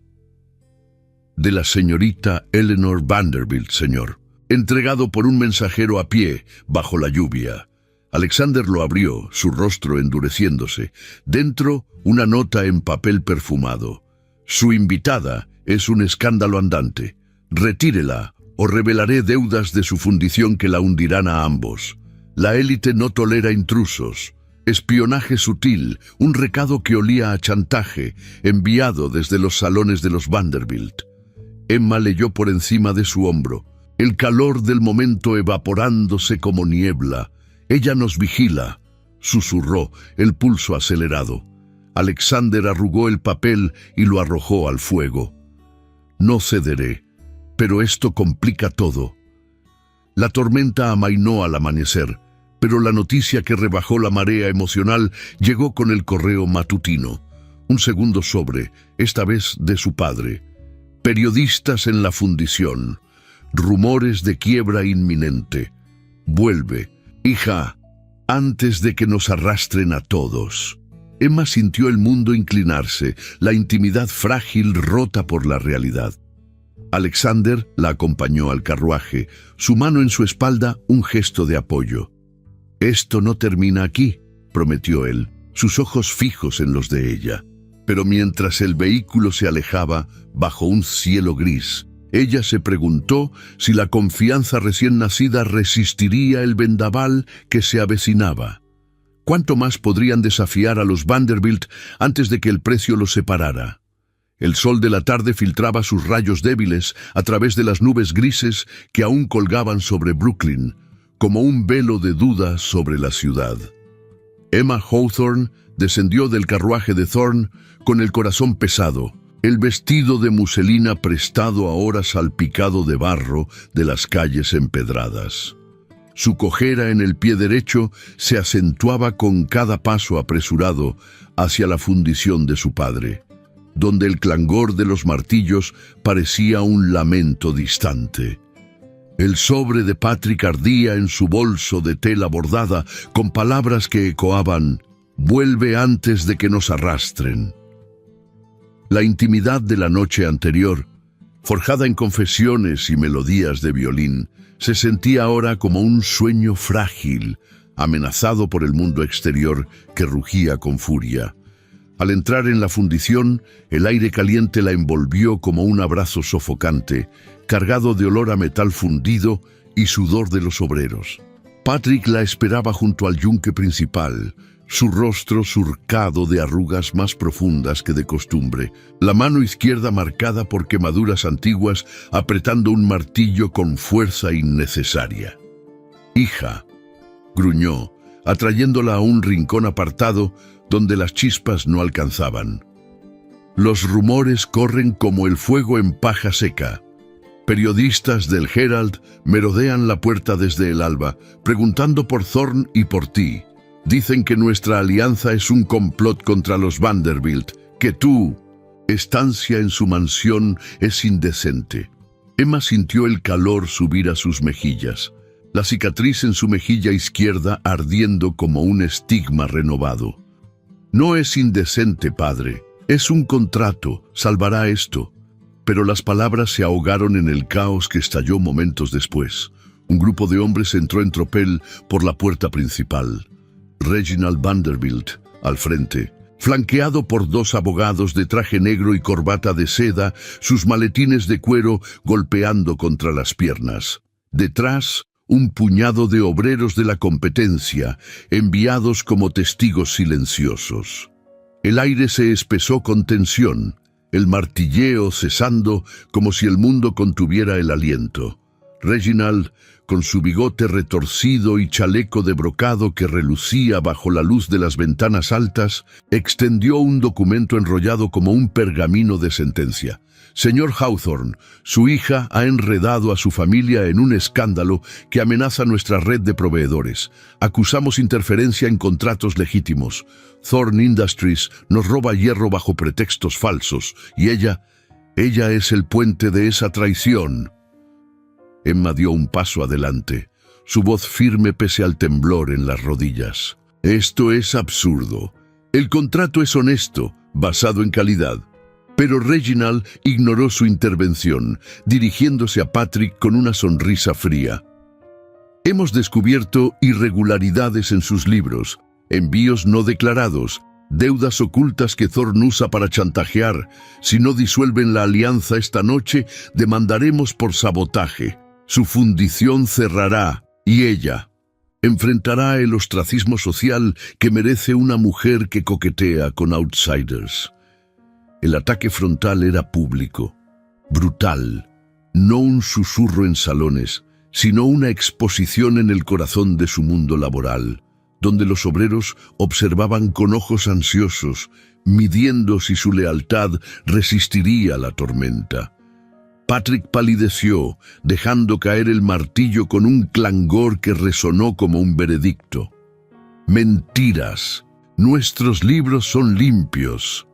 [SPEAKER 1] «De la señorita Eleanor Vanderbilt, señor», entregado por un mensajero a pie, bajo la lluvia. Alexander lo abrió, su rostro endureciéndose. Dentro, una nota en papel perfumado. «Su invitada es un escándalo andante. Retírela, o revelaré deudas de su fundición que la hundirán a ambos. La élite no tolera intrusos. Espionaje sutil, un recado que olía a chantaje, enviado desde los salones de los Vanderbilt». Emma leyó por encima de su hombro, el calor del momento evaporándose como niebla. «Ella nos vigila», susurró, el pulso acelerado. Alexander arrugó el papel y lo arrojó al fuego. «No cederé, pero esto complica todo». La tormenta amainó al amanecer, pero la noticia que rebajó la marea emocional llegó con el correo matutino. Un segundo sobre, esta vez de su padre. «Periodistas en la fundición. Rumores de quiebra inminente. Vuelve, hija, antes de que nos arrastren a todos». Emma sintió el mundo inclinarse, la intimidad frágil rota por la realidad. Alexander la acompañó al carruaje, su mano en su espalda, un gesto de apoyo. «Esto no termina aquí», prometió él, sus ojos fijos en los de ella. Pero mientras el vehículo se alejaba, bajo un cielo gris, ella se preguntó si la confianza recién nacida resistiría el vendaval que se avecinaba. ¿Cuánto más podrían desafiar a los Vanderbilt antes de que el precio los separara? El sol de la tarde filtraba sus rayos débiles a través de las nubes grises que aún colgaban sobre Brooklyn, como un velo de duda sobre la ciudad. Emma Hawthorne descendió del carruaje de Thorne con el corazón pesado, el vestido de muselina prestado ahora salpicado de barro de las calles empedradas. Su cojera en el pie derecho se acentuaba con cada paso apresurado hacia la fundición de su padre, donde el clangor de los martillos parecía un lamento distante. El sobre de Patrick ardía en su bolso de tela bordada con palabras que ecoaban: «Vuelve antes de que nos arrastren». La intimidad de la noche anterior, forjada en confesiones y melodías de violín, se sentía ahora como un sueño frágil, amenazado por el mundo exterior que rugía con furia. Al entrar en la fundición, el aire caliente la envolvió como un abrazo sofocante, cargado de olor a metal fundido y sudor de los obreros. Patrick la esperaba junto al yunque principal, su rostro surcado de arrugas más profundas que de costumbre, la mano izquierda marcada por quemaduras antiguas, apretando un martillo con fuerza innecesaria. «Hija», gruñó, atrayéndola a un rincón apartado donde las chispas no alcanzaban. «Los rumores corren como el fuego en paja seca. Periodistas del Herald merodean la puerta desde el alba, preguntando por Thorne y por ti. Dicen que nuestra alianza es un complot contra los Vanderbilt, que tu estancia en su mansión es indecente». Emma sintió el calor subir a sus mejillas, la cicatriz en su mejilla izquierda ardiendo como un estigma renovado. «No es indecente, padre. Es un contrato, salvará esto». Pero las palabras se ahogaron en el caos que estalló momentos después. Un grupo de hombres entró en tropel por la puerta principal. Reginald Vanderbilt, al frente, flanqueado por 2 abogados de traje negro y corbata de seda, sus maletines de cuero golpeando contra las piernas. Detrás, un puñado de obreros de la competencia, enviados como testigos silenciosos. El aire se espesó con tensión, el martilleo cesando como si el mundo contuviera el aliento. Reginald, con su bigote retorcido y chaleco de brocado que relucía bajo la luz de las ventanas altas, extendió un documento enrollado como un pergamino de sentencia. Señor Hawthorne, su hija ha enredado a su familia en un escándalo que amenaza nuestra red de proveedores. Acusamos interferencia en contratos legítimos. Thorne Industries nos roba hierro bajo pretextos falsos, y ella es el puente de esa traición. Emma dio un paso adelante, su voz firme pese al temblor en las rodillas. Esto es absurdo. El contrato es honesto, basado en calidad. Pero Reginald ignoró su intervención, dirigiéndose a Patrick con una sonrisa fría. Hemos descubierto irregularidades en sus libros, envíos no declarados, deudas ocultas que Thorne usa para chantajear. Si no disuelven la alianza esta noche, demandaremos por sabotaje. Su fundición cerrará, y ella enfrentará el ostracismo social que merece una mujer que coquetea con outsiders. El ataque frontal era público, brutal, no un susurro en salones, sino una exposición en el corazón de su mundo laboral, donde los obreros observaban con ojos ansiosos, midiendo si su lealtad resistiría la tormenta. Patrick palideció, dejando caer el martillo con un clangor que resonó como un veredicto. Mentiras. Nuestros libros son limpios.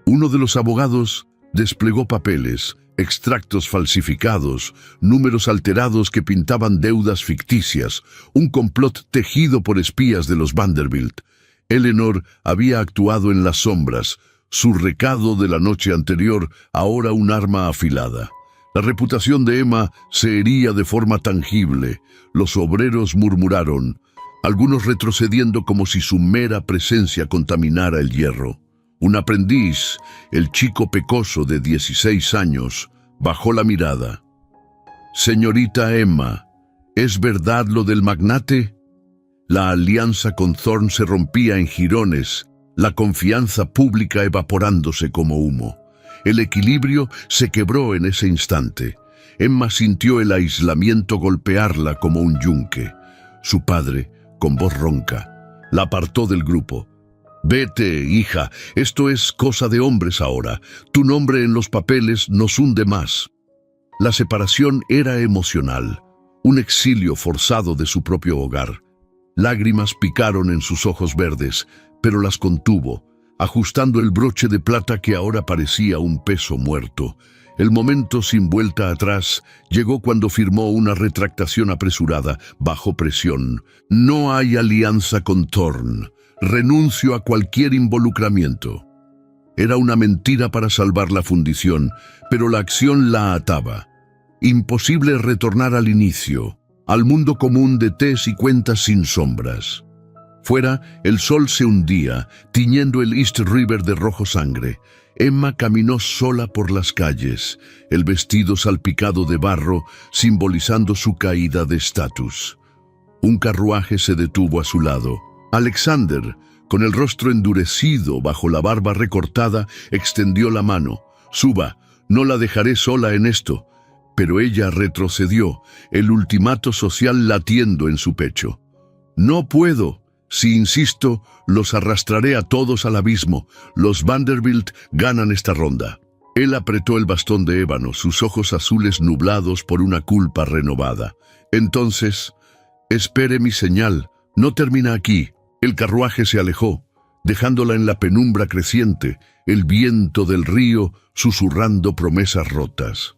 [SPEAKER 1] Uno de los abogados desplegó papeles, extractos falsificados, números alterados que pintaban deudas ficticias, un complot tejido por espías de los Vanderbilt. Eleanor había actuado en las sombras, su recado de la noche anterior, ahora un arma afilada. La reputación de Emma se hería de forma tangible. Los obreros murmuraron, algunos retrocediendo como si su mera presencia contaminara el hierro. Un aprendiz, el chico pecoso de 16 años, bajó la mirada. Señorita Emma, ¿es verdad lo del magnate? La alianza con Thorne se rompía en jirones, la confianza pública evaporándose como humo. El equilibrio se quebró en ese instante. Emma sintió el aislamiento golpearla como un yunque. Su padre, con voz ronca, la apartó del grupo. Vete, hija, esto es cosa de hombres ahora. Tu nombre en los papeles nos hunde más. La separación era emocional, un exilio forzado de su propio hogar. Lágrimas picaron en sus ojos verdes, pero las contuvo, ajustando el broche de plata que ahora parecía un peso muerto. El momento sin vuelta atrás llegó cuando firmó una retractación apresurada, bajo presión. No hay alianza con Thorne. Renuncio a cualquier involucramiento. Era una mentira para salvar la fundición, pero la acción la ataba. Imposible retornar al inicio, al mundo común de tés y cuentas sin sombras. Fuera, el sol se hundía, tiñendo el East River de rojo sangre. Emma caminó sola por las calles, el vestido salpicado de barro, simbolizando su caída de estatus. Un carruaje se detuvo a su lado. Alexander, con el rostro endurecido bajo la barba recortada, extendió la mano. «Suba, no la dejaré sola en esto». Pero ella retrocedió, el ultimato social latiendo en su pecho. «No puedo. Si insisto, los arrastraré a todos al abismo. Los Vanderbilt ganan esta ronda». Él apretó el bastón de ébano, sus ojos azules nublados por una culpa renovada. «Entonces, espere mi señal. No termina aquí». El carruaje se alejó, dejándola en la penumbra creciente, el viento del río susurrando promesas rotas.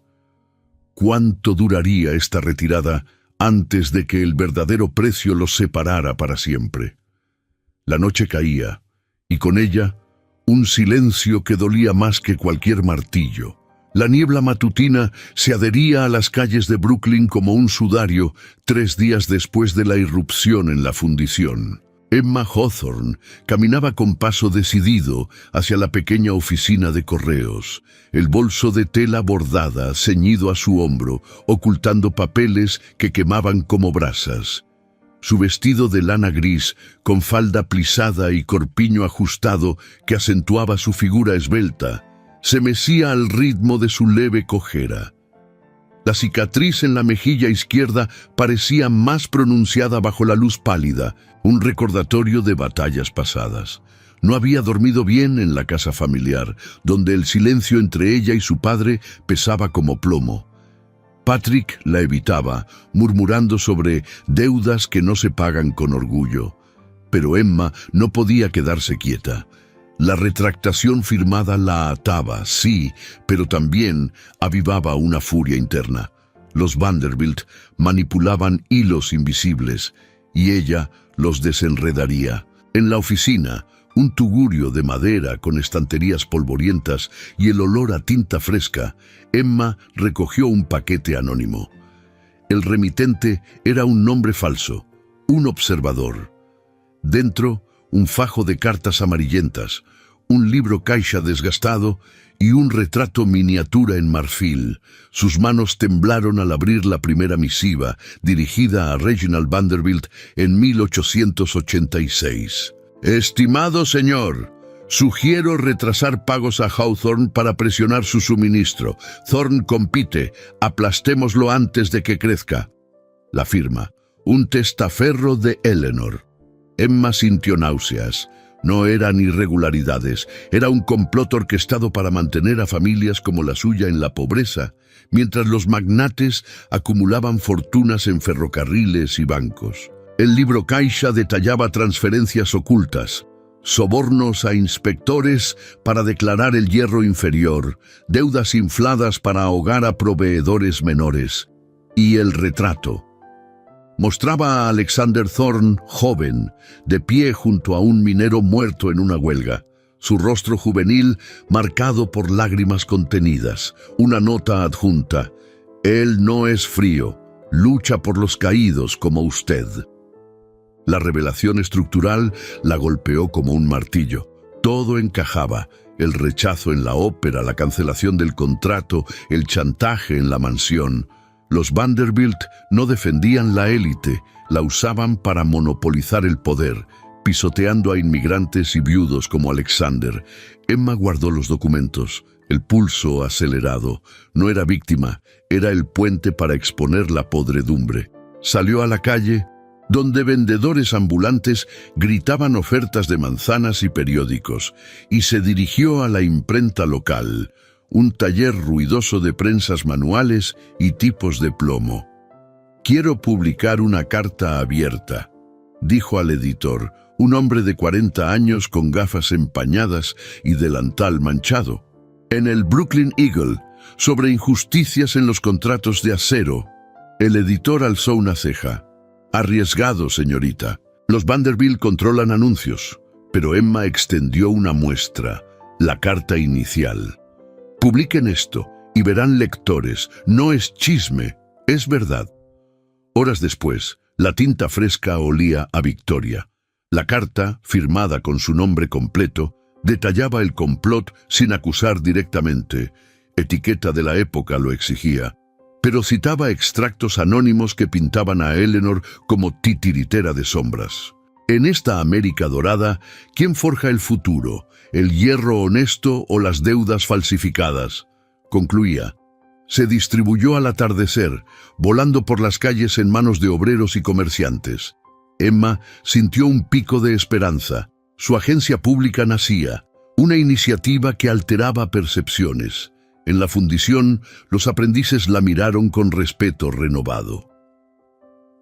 [SPEAKER 1] ¿Cuánto duraría esta retirada antes de que el verdadero precio los separara para siempre? La noche caía, y con ella un silencio que dolía más que cualquier martillo. La niebla matutina se adhería a las calles de Brooklyn como un sudario 3 días después de la irrupción en la fundición. Emma Hawthorne caminaba con paso decidido hacia la pequeña oficina de correos, el bolso de tela bordada ceñido a su hombro, ocultando papeles que quemaban como brasas. Su vestido de lana gris, con falda plisada y corpiño ajustado que acentuaba su figura esbelta, se mecía al ritmo de su leve cojera. La cicatriz en la mejilla izquierda parecía más pronunciada bajo la luz pálida, un recordatorio de batallas pasadas. No había dormido bien en la casa familiar, donde el silencio entre ella y su padre pesaba como plomo. Patrick la evitaba, murmurando sobre deudas que no se pagan con orgullo. Pero Emma no podía quedarse quieta. La retractación firmada la ataba, sí, pero también avivaba una furia interna. Los Vanderbilt manipulaban hilos invisibles y ella los desenredaría. En la oficina, un tugurio de madera con estanterías polvorientas y el olor a tinta fresca, Emma recogió un paquete anónimo. El remitente era un nombre falso, un observador. Dentro, un fajo de cartas amarillentas, un libro caixa desgastado y un retrato miniatura en marfil. Sus manos temblaron al abrir la primera misiva, dirigida a Reginald Vanderbilt en 1886. Estimado señor, sugiero retrasar pagos a Hawthorne para presionar su suministro. Thorne compite, aplastémoslo antes de que crezca. La firma, un testaferro de Eleanor. Emma sintió náuseas. No eran irregularidades, era un complot orquestado para mantener a familias como la suya en la pobreza, mientras los magnates acumulaban fortunas en ferrocarriles y bancos. El libro caixa detallaba transferencias ocultas, sobornos a inspectores para declarar el hierro inferior, deudas infladas para ahogar a proveedores menores. Y el retrato mostraba a Alexander Thorne joven, de pie junto a un minero muerto en una huelga, su rostro juvenil marcado por lágrimas contenidas, una nota adjunta: «Él no es frío, lucha por los caídos como usted». La revelación estructural la golpeó como un martillo. Todo encajaba: el rechazo en la ópera, la cancelación del contrato, el chantaje en la mansión. Los Vanderbilt no defendían la élite, la usaban para monopolizar el poder, pisoteando a inmigrantes y viudos como Alexander. Emma guardó los documentos, el pulso acelerado. No era víctima, era el puente para exponer la podredumbre. Salió a la calle, donde vendedores ambulantes gritaban ofertas de manzanas y periódicos, y se dirigió a la imprenta local, un taller ruidoso de prensas manuales y tipos de plomo. «Quiero publicar una carta abierta», dijo al editor, un hombre de 40 años con gafas empañadas y delantal manchado. «En el Brooklyn Eagle, sobre injusticias en los contratos de acero». El editor alzó una ceja. «Arriesgado, señorita. Los Vanderbilt controlan anuncios», pero Emma extendió una muestra, la carta inicial. «Publiquen esto y verán lectores. No es chisme, es verdad». Horas después, la tinta fresca olía a victoria. La carta, firmada con su nombre completo, detallaba el complot sin acusar directamente. Etiqueta de la época lo exigía, pero citaba extractos anónimos que pintaban a Eleanor como titiritera de sombras. En esta América dorada, ¿quién forja el futuro? ¿El hierro honesto o las deudas falsificadas? Concluía. Se distribuyó al atardecer, volando por las calles en manos de obreros y comerciantes. Emma sintió un pico de esperanza. Su agencia pública nacía, una iniciativa que alteraba percepciones. En la fundición, los aprendices la miraron con respeto renovado.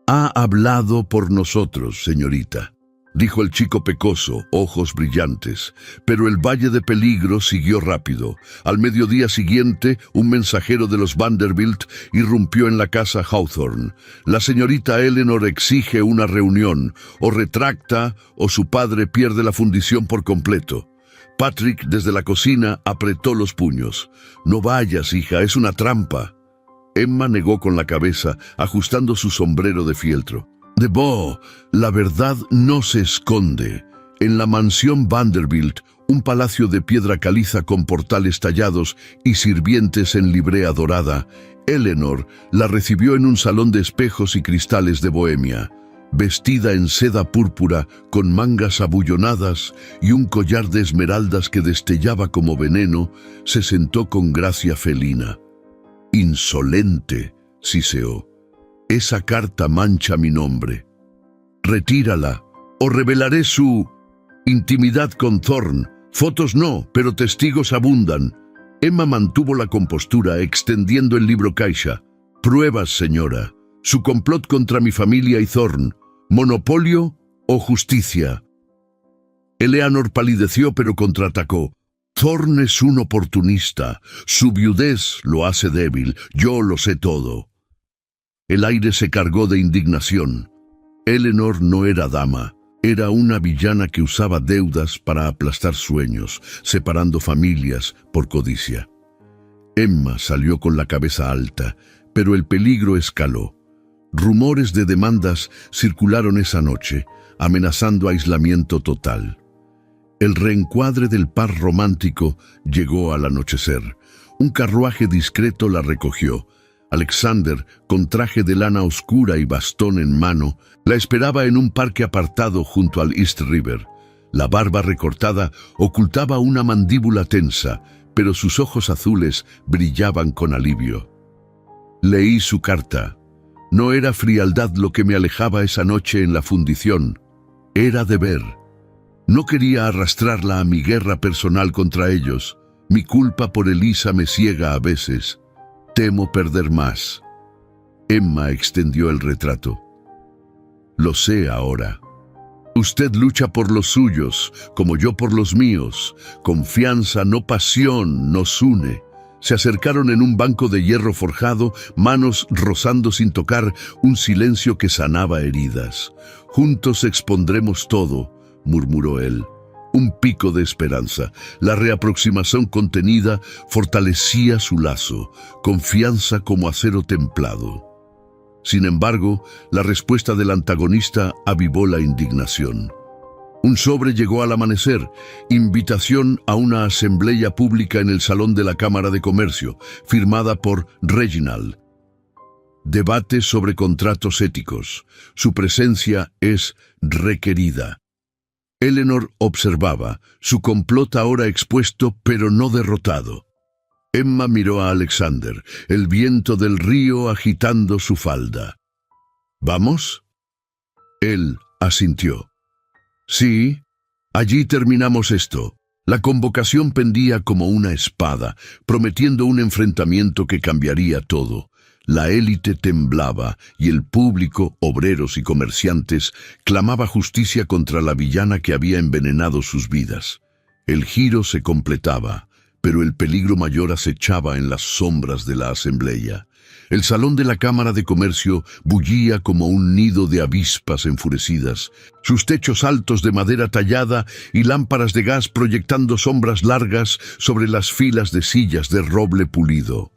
[SPEAKER 1] «Ha hablado por nosotros, señorita», dijo el chico pecoso, ojos brillantes. Pero el valle de peligro siguió rápido. Al mediodía siguiente, un mensajero de los Vanderbilt irrumpió en la casa Hawthorne. «La señorita Eleanor exige una reunión. O retracta, o su padre pierde la fundición por completo». Patrick, desde la cocina, apretó los puños. «No vayas, hija, es una trampa». Emma negó con la cabeza, ajustando su sombrero de fieltro. «Debo, la verdad no se esconde. En la mansión Vanderbilt, un palacio de piedra caliza con portales tallados y sirvientes en librea dorada, Eleanor la recibió en un salón de espejos y cristales de Bohemia. Vestida en seda púrpura, con mangas abullonadas y un collar de esmeraldas que destellaba como veneno, se sentó con gracia felina. «Insolente», siseó. «Esa carta mancha mi nombre. Retírala, o revelaré su intimidad con Thorne. Fotos no, pero testigos abundan». Emma mantuvo la compostura, extendiendo el libro caixa. «Pruebas, señora. Su complot contra mi familia y Thorne. ¿Monopolio o justicia?» Eleanor palideció, pero contraatacó. «Thorne es un oportunista. Su viudez lo hace débil. Yo lo sé todo». El aire se cargó de indignación. Eleanor no era dama. Era una villana que usaba deudas para aplastar sueños, separando familias por codicia. Emma salió con la cabeza alta, pero el peligro escaló. Rumores de demandas circularon esa noche, amenazando aislamiento total. El reencuadre del par romántico llegó al anochecer. Un carruaje discreto la recogió. Alexander, con traje de lana oscura y bastón en mano, la esperaba en un parque apartado junto al East River. La barba recortada ocultaba una mandíbula tensa, pero sus ojos azules brillaban con alivio. Leí su carta. No era frialdad lo que me alejaba esa noche en la fundición. Era deber. No quería arrastrarla a mi guerra personal contra ellos. Mi culpa por Elisa me ciega a veces. Temo perder más». Emma extendió el retrato. «Lo sé ahora. Usted lucha por los suyos, como yo por los míos. Confianza, no pasión, nos une». Se acercaron en un banco de hierro forjado, manos rozando sin tocar, un silencio que sanaba heridas. «Juntos expondremos todo», murmuró él. Un pico de esperanza. La reaproximación contenida fortalecía su lazo, confianza como acero templado. Sin embargo, la respuesta del antagonista avivó la indignación. Un sobre llegó al amanecer, invitación a una asamblea pública en el salón de la Cámara de Comercio, firmada por Reginald. Debate sobre contratos éticos. Su presencia es requerida. Eleanor observaba, su complot ahora expuesto pero no derrotado. Emma miró a Alexander, el viento del río agitando su falda. «¿Vamos?» Él asintió. «Sí, allí terminamos esto». La convocación pendía como una espada, prometiendo un enfrentamiento que cambiaría todo. La élite temblaba y el público, obreros y comerciantes, clamaba justicia contra la villana que había envenenado sus vidas. El giro se completaba, pero el peligro mayor acechaba en las sombras de la asamblea. El salón de la Cámara de Comercio bullía como un nido de avispas enfurecidas, sus techos altos de madera tallada y lámparas de gas proyectando sombras largas sobre las filas de sillas de roble pulido.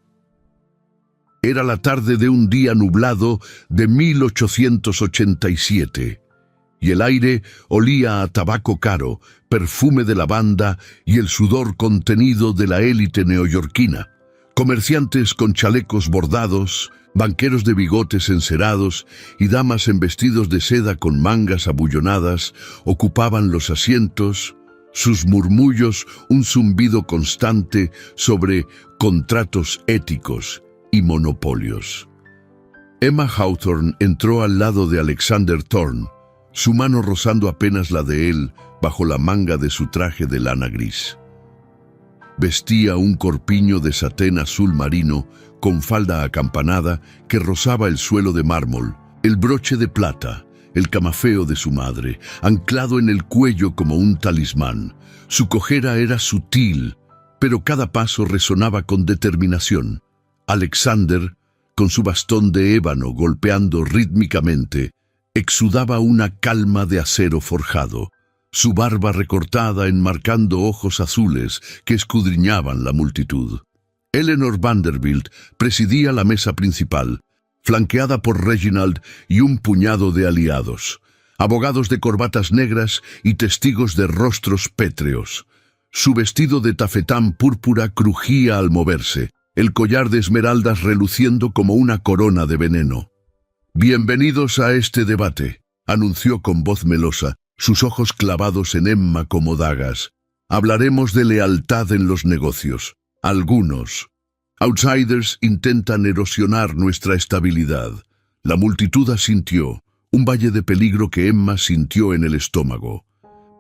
[SPEAKER 1] Era la tarde de un día nublado de 1887, y el aire olía a tabaco caro, perfume de lavanda y el sudor contenido de la élite neoyorquina. Comerciantes con chalecos bordados, banqueros de bigotes encerados y damas en vestidos de seda con mangas abullonadas ocupaban los asientos, sus murmullos un zumbido constante sobre contratos éticos y monopolios. Emma Hawthorne entró al lado de Alexander Thorne, su mano rozando apenas la de él bajo la manga de su traje de lana gris. Vestía un corpiño de satén azul marino con falda acampanada que rozaba el suelo de mármol, el broche de plata, el camafeo de su madre, anclado en el cuello como un talismán. Su cojera era sutil, pero cada paso resonaba con determinación. Alexander, con su bastón de ébano golpeando rítmicamente, exudaba una calma de acero forjado. su barba recortada enmarcando ojos azules que escudriñaban la multitud. Eleanor Vanderbilt presidía la mesa principal, flanqueada por Reginald y un puñado de aliados, abogados de corbatas negras y testigos de rostros pétreos. Su vestido de tafetán púrpura crujía al moverse, el collar de esmeraldas reluciendo como una corona de veneno. «Bienvenidos a este debate», anunció con voz melosa, sus ojos clavados en Emma como dagas. «Hablaremos de lealtad en los negocios. Algunos outsiders intentan erosionar nuestra estabilidad». La multitud asintió, un valle de peligro que Emma sintió en el estómago.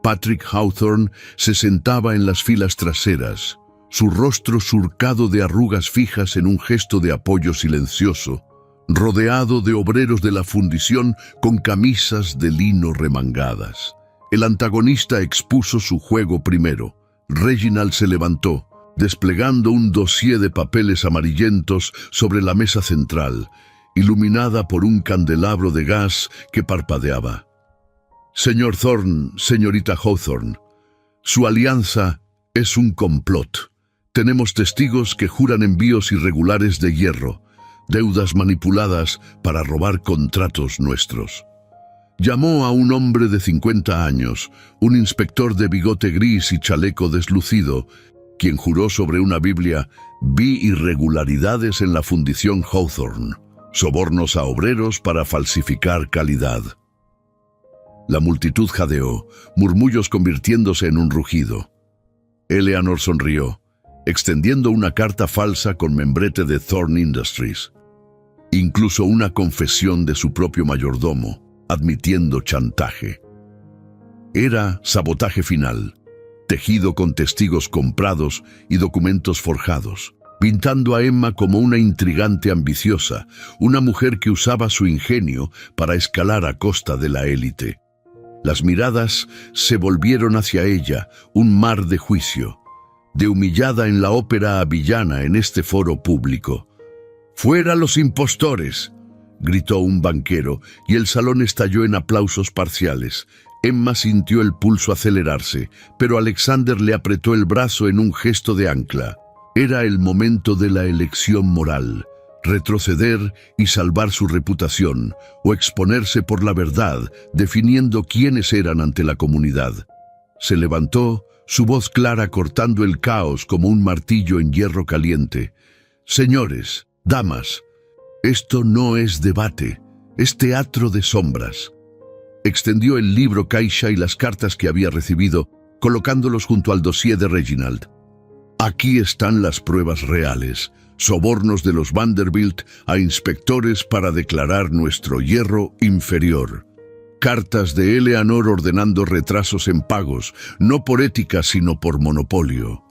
[SPEAKER 1] Patrick Hawthorne se sentaba en las filas traseras, su rostro surcado de arrugas fijas en un gesto de apoyo silencioso, rodeado de obreros de la fundición con camisas de lino remangadas. El antagonista expuso su juego primero. Reginald se levantó, desplegando un dossier de papeles amarillentos sobre la mesa central, iluminada por un candelabro de gas que parpadeaba. «Señor Thorne, señorita Hawthorne, su alianza es un complot. Tenemos testigos que juran envíos irregulares de hierro, deudas manipuladas para robar contratos nuestros». Llamó a un hombre de 50 años, un inspector de bigote gris y chaleco deslucido, quien juró sobre una Biblia: «Vi irregularidades en la fundición Hawthorne, sobornos a obreros para falsificar calidad». La multitud jadeó, murmullos convirtiéndose en un rugido. Eleanor sonrió, extendiendo una carta falsa con membrete de Thorne Industries. Incluso una confesión de su propio mayordomo, admitiendo chantaje. Era sabotaje final, tejido con testigos comprados y documentos forjados, pintando a Emma como una intrigante ambiciosa, una mujer que usaba su ingenio para escalar a costa de la élite. Las miradas se volvieron hacia ella, un mar de juicio, de humillada en la ópera a villana en este foro público. «¡Fuera los impostores!», gritó un banquero, y el salón estalló en aplausos parciales. Emma sintió el pulso acelerarse, pero Alexander le apretó el brazo en un gesto de ancla. Era el momento de la elección moral: retroceder y salvar su reputación, o exponerse por la verdad, definiendo quiénes eran ante la comunidad. Se levantó, su voz clara cortando el caos como un martillo en hierro caliente. «Señores, damas, esto no es debate, es teatro de sombras». Extendió el libro caixa y las cartas que había recibido, colocándolos junto al dossier de Reginald. «Aquí están las pruebas reales, sobornos de los Vanderbilt a inspectores para declarar nuestro hierro inferior. Cartas de Eleanor ordenando retrasos en pagos, no por ética sino por monopolio».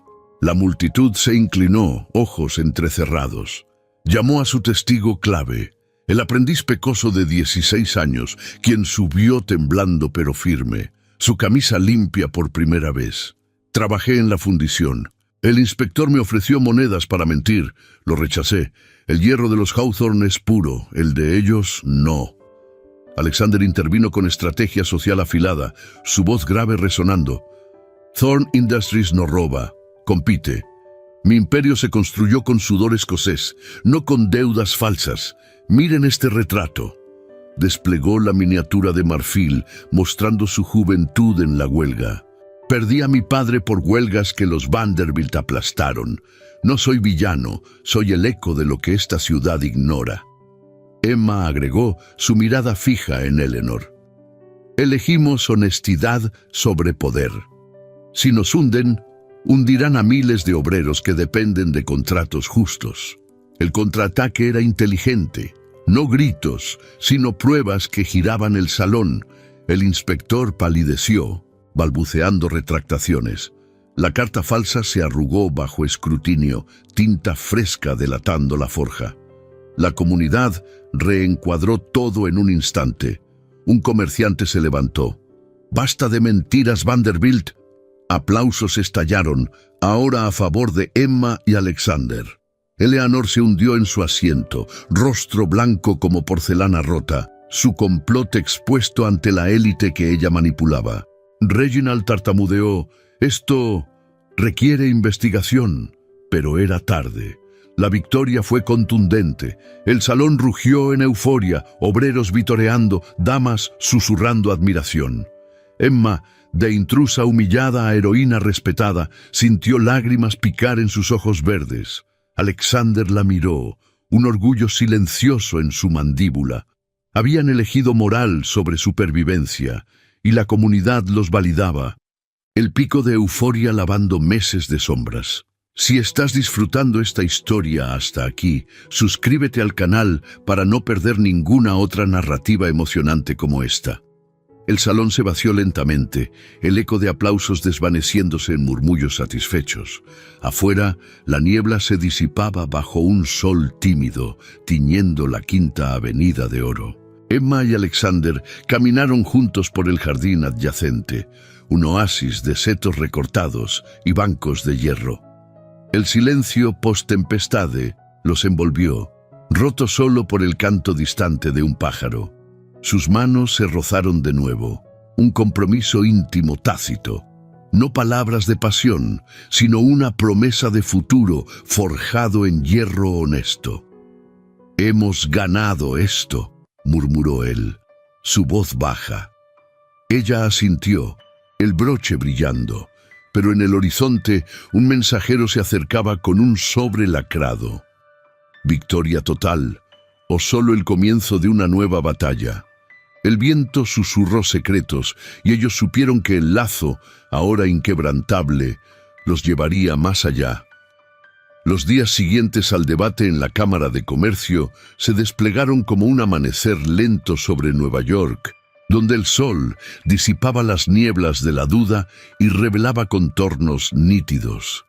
[SPEAKER 1] La multitud se inclinó, ojos entrecerrados. Llamó a su testigo clave, el aprendiz pecoso de 16 años, quien subió temblando pero firme, su camisa limpia por primera vez. «Trabajé en la fundición. El inspector me ofreció monedas para mentir. Lo rechacé. El hierro de los Hawthorne es puro, el de ellos no». Alexander intervino con estrategia social afilada, su voz grave resonando. «Thorne Industries no roba, compite. Mi imperio se construyó con sudor escocés, no con deudas falsas. Miren este retrato». Desplegó la miniatura de marfil, mostrando su juventud en la huelga. «Perdí a mi padre por huelgas que los Vanderbilt aplastaron. No soy villano, soy el eco de lo que esta ciudad ignora». Emma agregó, su mirada fija en Eleanor. «Elegimos honestidad sobre poder. Si nos hunden, hundirán a miles de obreros que dependen de contratos justos». El contraataque era inteligente, no gritos, sino pruebas que giraban el salón. El inspector palideció, balbuceando retractaciones. La carta falsa se arrugó bajo escrutinio, tinta fresca delatando la forja. La comunidad reencuadró todo en un instante. Un comerciante se levantó. «¡Basta de mentiras, Vanderbilt!». Aplausos estallaron, ahora a favor de Emma y Alexander. Eleanor se hundió en su asiento, rostro blanco como porcelana rota, su complot expuesto ante la élite que ella manipulaba. Reginald tartamudeó: «Esto requiere investigación», pero era tarde. La victoria fue contundente. El salón rugió en euforia, obreros vitoreando, damas susurrando admiración. Emma, de intrusa humillada a heroína respetada, sintió lágrimas picar en sus ojos verdes. Alexander la miró, un orgullo silencioso en su mandíbula. Habían elegido moral sobre supervivencia, y la comunidad los validaba. El pico de euforia lavando meses de sombras. Si estás disfrutando esta historia hasta aquí, suscríbete al canal para no perder ninguna otra narrativa emocionante como esta. El salón se vació lentamente, el eco de aplausos desvaneciéndose en murmullos satisfechos. Afuera, la niebla se disipaba bajo un sol tímido, tiñendo la Quinta Avenida de oro. Emma y Alexander caminaron juntos por el jardín adyacente, un oasis de setos recortados y bancos de hierro. El silencio post-tempestade los envolvió, roto solo por el canto distante de un pájaro. Sus manos se rozaron de nuevo, un compromiso íntimo tácito. No palabras de pasión, sino una promesa de futuro forjado en hierro honesto. «Hemos ganado esto», murmuró él, su voz baja. Ella asintió, el broche brillando, pero en el horizonte un mensajero se acercaba con un sobre lacrado. ¿Victoria total o solo el comienzo de una nueva batalla? El viento susurró secretos y ellos supieron que el lazo, ahora inquebrantable, los llevaría más allá. Los días siguientes al debate en la Cámara de Comercio se desplegaron como un amanecer lento sobre Nueva York, donde el sol disipaba las nieblas de la duda y revelaba contornos nítidos.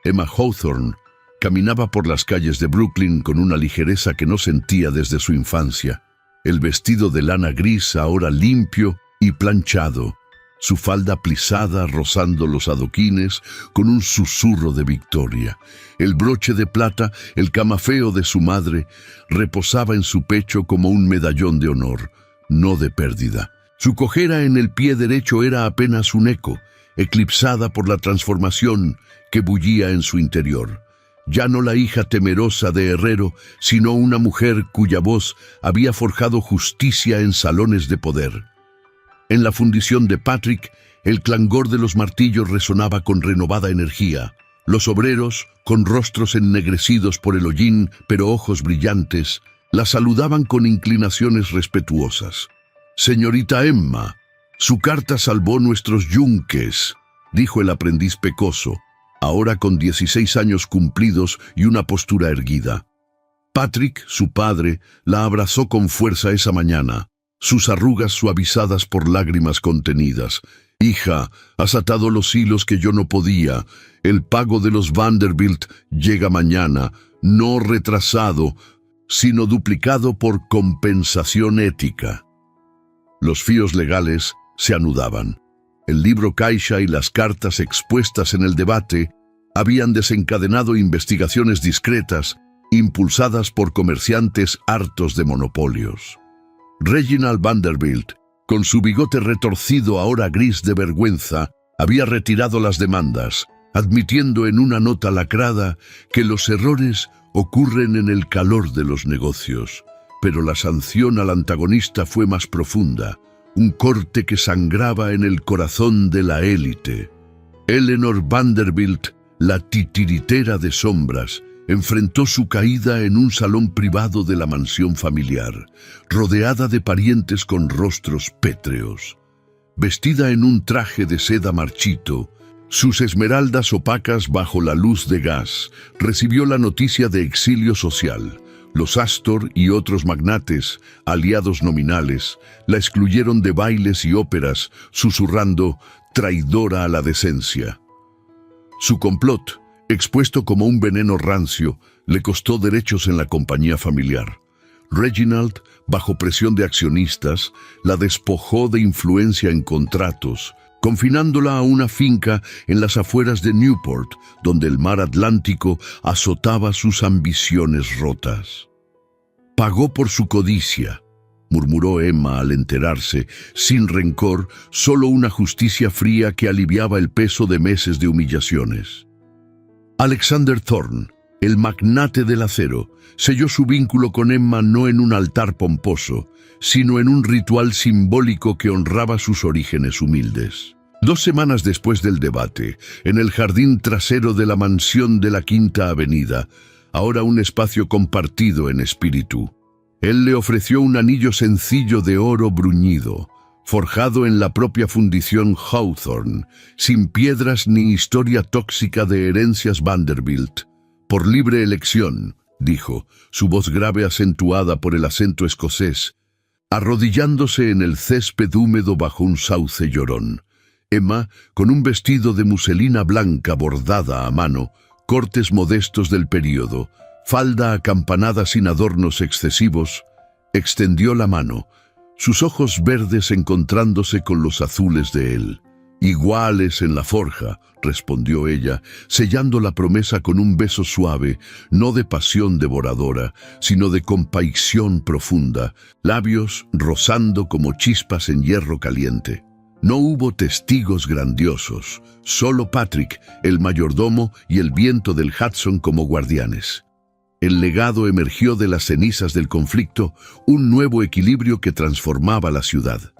[SPEAKER 1] Emma Hawthorne caminaba por las calles de Brooklyn con una ligereza que no sentía desde su infancia. El vestido de lana gris ahora limpio y planchado, su falda plisada rozando los adoquines con un susurro de victoria. El broche de plata, el camafeo de su madre, reposaba en su pecho como un medallón de honor, no de pérdida. Su cojera en el pie derecho era apenas un eco, eclipsada por la transformación que bullía en su interior. Ya no la hija temerosa de herrero, sino una mujer cuya voz había forjado justicia en salones de poder. En la fundición de Patrick, el clangor de los martillos resonaba con renovada energía. Los obreros, con rostros ennegrecidos por el hollín, pero ojos brillantes, la saludaban con inclinaciones respetuosas. «Señorita Emma, su carta salvó nuestros yunques», dijo el aprendiz pecoso, ahora con 16 años cumplidos y una postura erguida. Patrick, su padre, la abrazó con fuerza esa mañana, sus arrugas suavizadas por lágrimas contenidas. «Hija, has atado los hilos que yo no podía. El pago de los Vanderbilt llega mañana, no retrasado, sino duplicado por compensación ética». Los fíos legales se anudaban. El libro Caixa y las cartas expuestas en el debate habían desencadenado investigaciones discretas, impulsadas por comerciantes hartos de monopolios. Reginald Vanderbilt, con su bigote retorcido ahora gris de vergüenza, había retirado las demandas, admitiendo en una nota lacrada que los errores ocurren en el calor de los negocios. Pero la sanción al antagonista fue más profunda, un corte que sangraba en el corazón de la élite. Eleanor Vanderbilt, la titiritera de sombras, enfrentó su caída en un salón privado de la mansión familiar, rodeada de parientes con rostros pétreos. Vestida en un traje de seda marchito, sus esmeraldas opacas bajo la luz de gas, recibió la noticia de exilio social. Los Astor y otros magnates, aliados nominales, la excluyeron de bailes y óperas, susurrando «traidora a la decencia». Su complot, expuesto como un veneno rancio, le costó derechos en la compañía familiar. Reginald, bajo presión de accionistas, la despojó de influencia en contratos, confinándola a una finca en las afueras de Newport, donde el mar Atlántico azotaba sus ambiciones rotas. Pagó por su codicia. murmuró Emma al enterarse, sin rencor, solo una justicia fría que aliviaba el peso de meses de humillaciones. Alexander Thorne, el magnate del acero, selló su vínculo con Emma no en un altar pomposo, sino en un ritual simbólico que honraba sus orígenes humildes. 2 semanas después del debate, en el jardín trasero de la mansión de la Quinta Avenida, ahora un espacio compartido en espíritu, él le ofreció un anillo sencillo de oro bruñido, forjado en la propia fundición Hawthorne, sin piedras ni historia tóxica de herencias Vanderbilt. Por libre elección, dijo, su voz grave acentuada por el acento escocés, arrodillándose en el césped húmedo bajo un sauce llorón. Emma, con un vestido de muselina blanca bordada a mano, cortes modestos del período, falda acampanada sin adornos excesivos, extendió la mano, sus ojos verdes encontrándose con los azules de él. «Iguales en la forja», respondió ella, sellando la promesa con un beso suave, no de pasión devoradora, sino de compasión profunda, labios rozando como chispas en hierro caliente. No hubo testigos grandiosos, solo Patrick, el mayordomo y el viento del Hudson como guardianes. El legado emergió de las cenizas del conflicto, un nuevo equilibrio que transformaba la ciudad.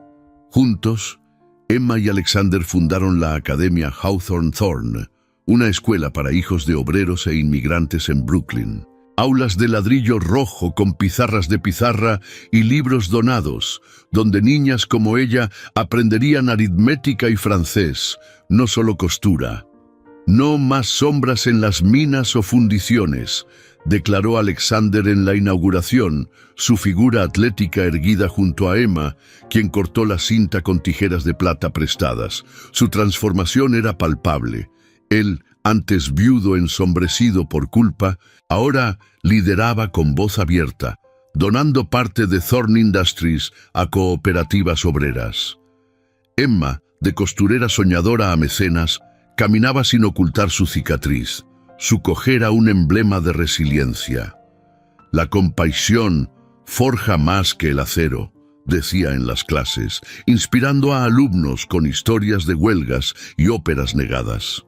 [SPEAKER 1] Juntos, Emma y Alexander fundaron la Academia Hawthorne Thorne, una escuela para hijos de obreros e inmigrantes en Brooklyn. Aulas de ladrillo rojo con pizarras de pizarra y libros donados, donde niñas como ella aprenderían aritmética y francés, no solo costura. «No más sombras en las minas o fundiciones», declaró Alexander en la inauguración, su figura atlética erguida junto a Emma, quien cortó la cinta con tijeras de plata prestadas. Su transformación era palpable. Él, antes viudo ensombrecido por culpa, ahora lideraba con voz abierta, donando parte de Thorne Industries a cooperativas obreras. Emma, de costurera soñadora a mecenas, caminaba sin ocultar su cicatriz, su cojera un emblema de resiliencia. «La compasión forja más que el acero», decía en las clases, inspirando a alumnos con historias de huelgas y óperas negadas.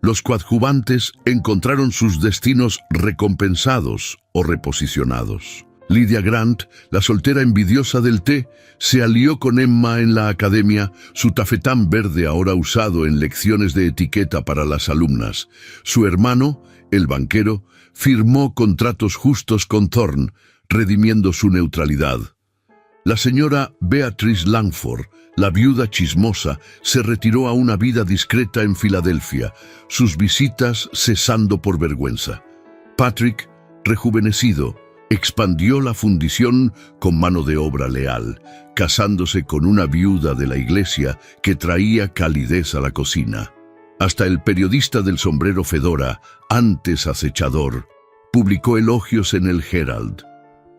[SPEAKER 1] Los coadjuvantes encontraron sus destinos recompensados o reposicionados. Lydia Grant, la soltera envidiosa del té, se alió con Emma en la academia, su tafetán verde ahora usado en lecciones de etiqueta para las alumnas. Su hermano, el banquero, firmó contratos justos con Thorne, redimiendo su neutralidad. La señora Beatrice Langford, la viuda chismosa, se retiró a una vida discreta en Filadelfia, sus visitas cesando por vergüenza. Patrick, rejuvenecido, expandió la fundición con mano de obra leal, casándose con una viuda de la iglesia que traía calidez a la cocina. Hasta el periodista del sombrero fedora, antes acechador, publicó elogios en el Herald.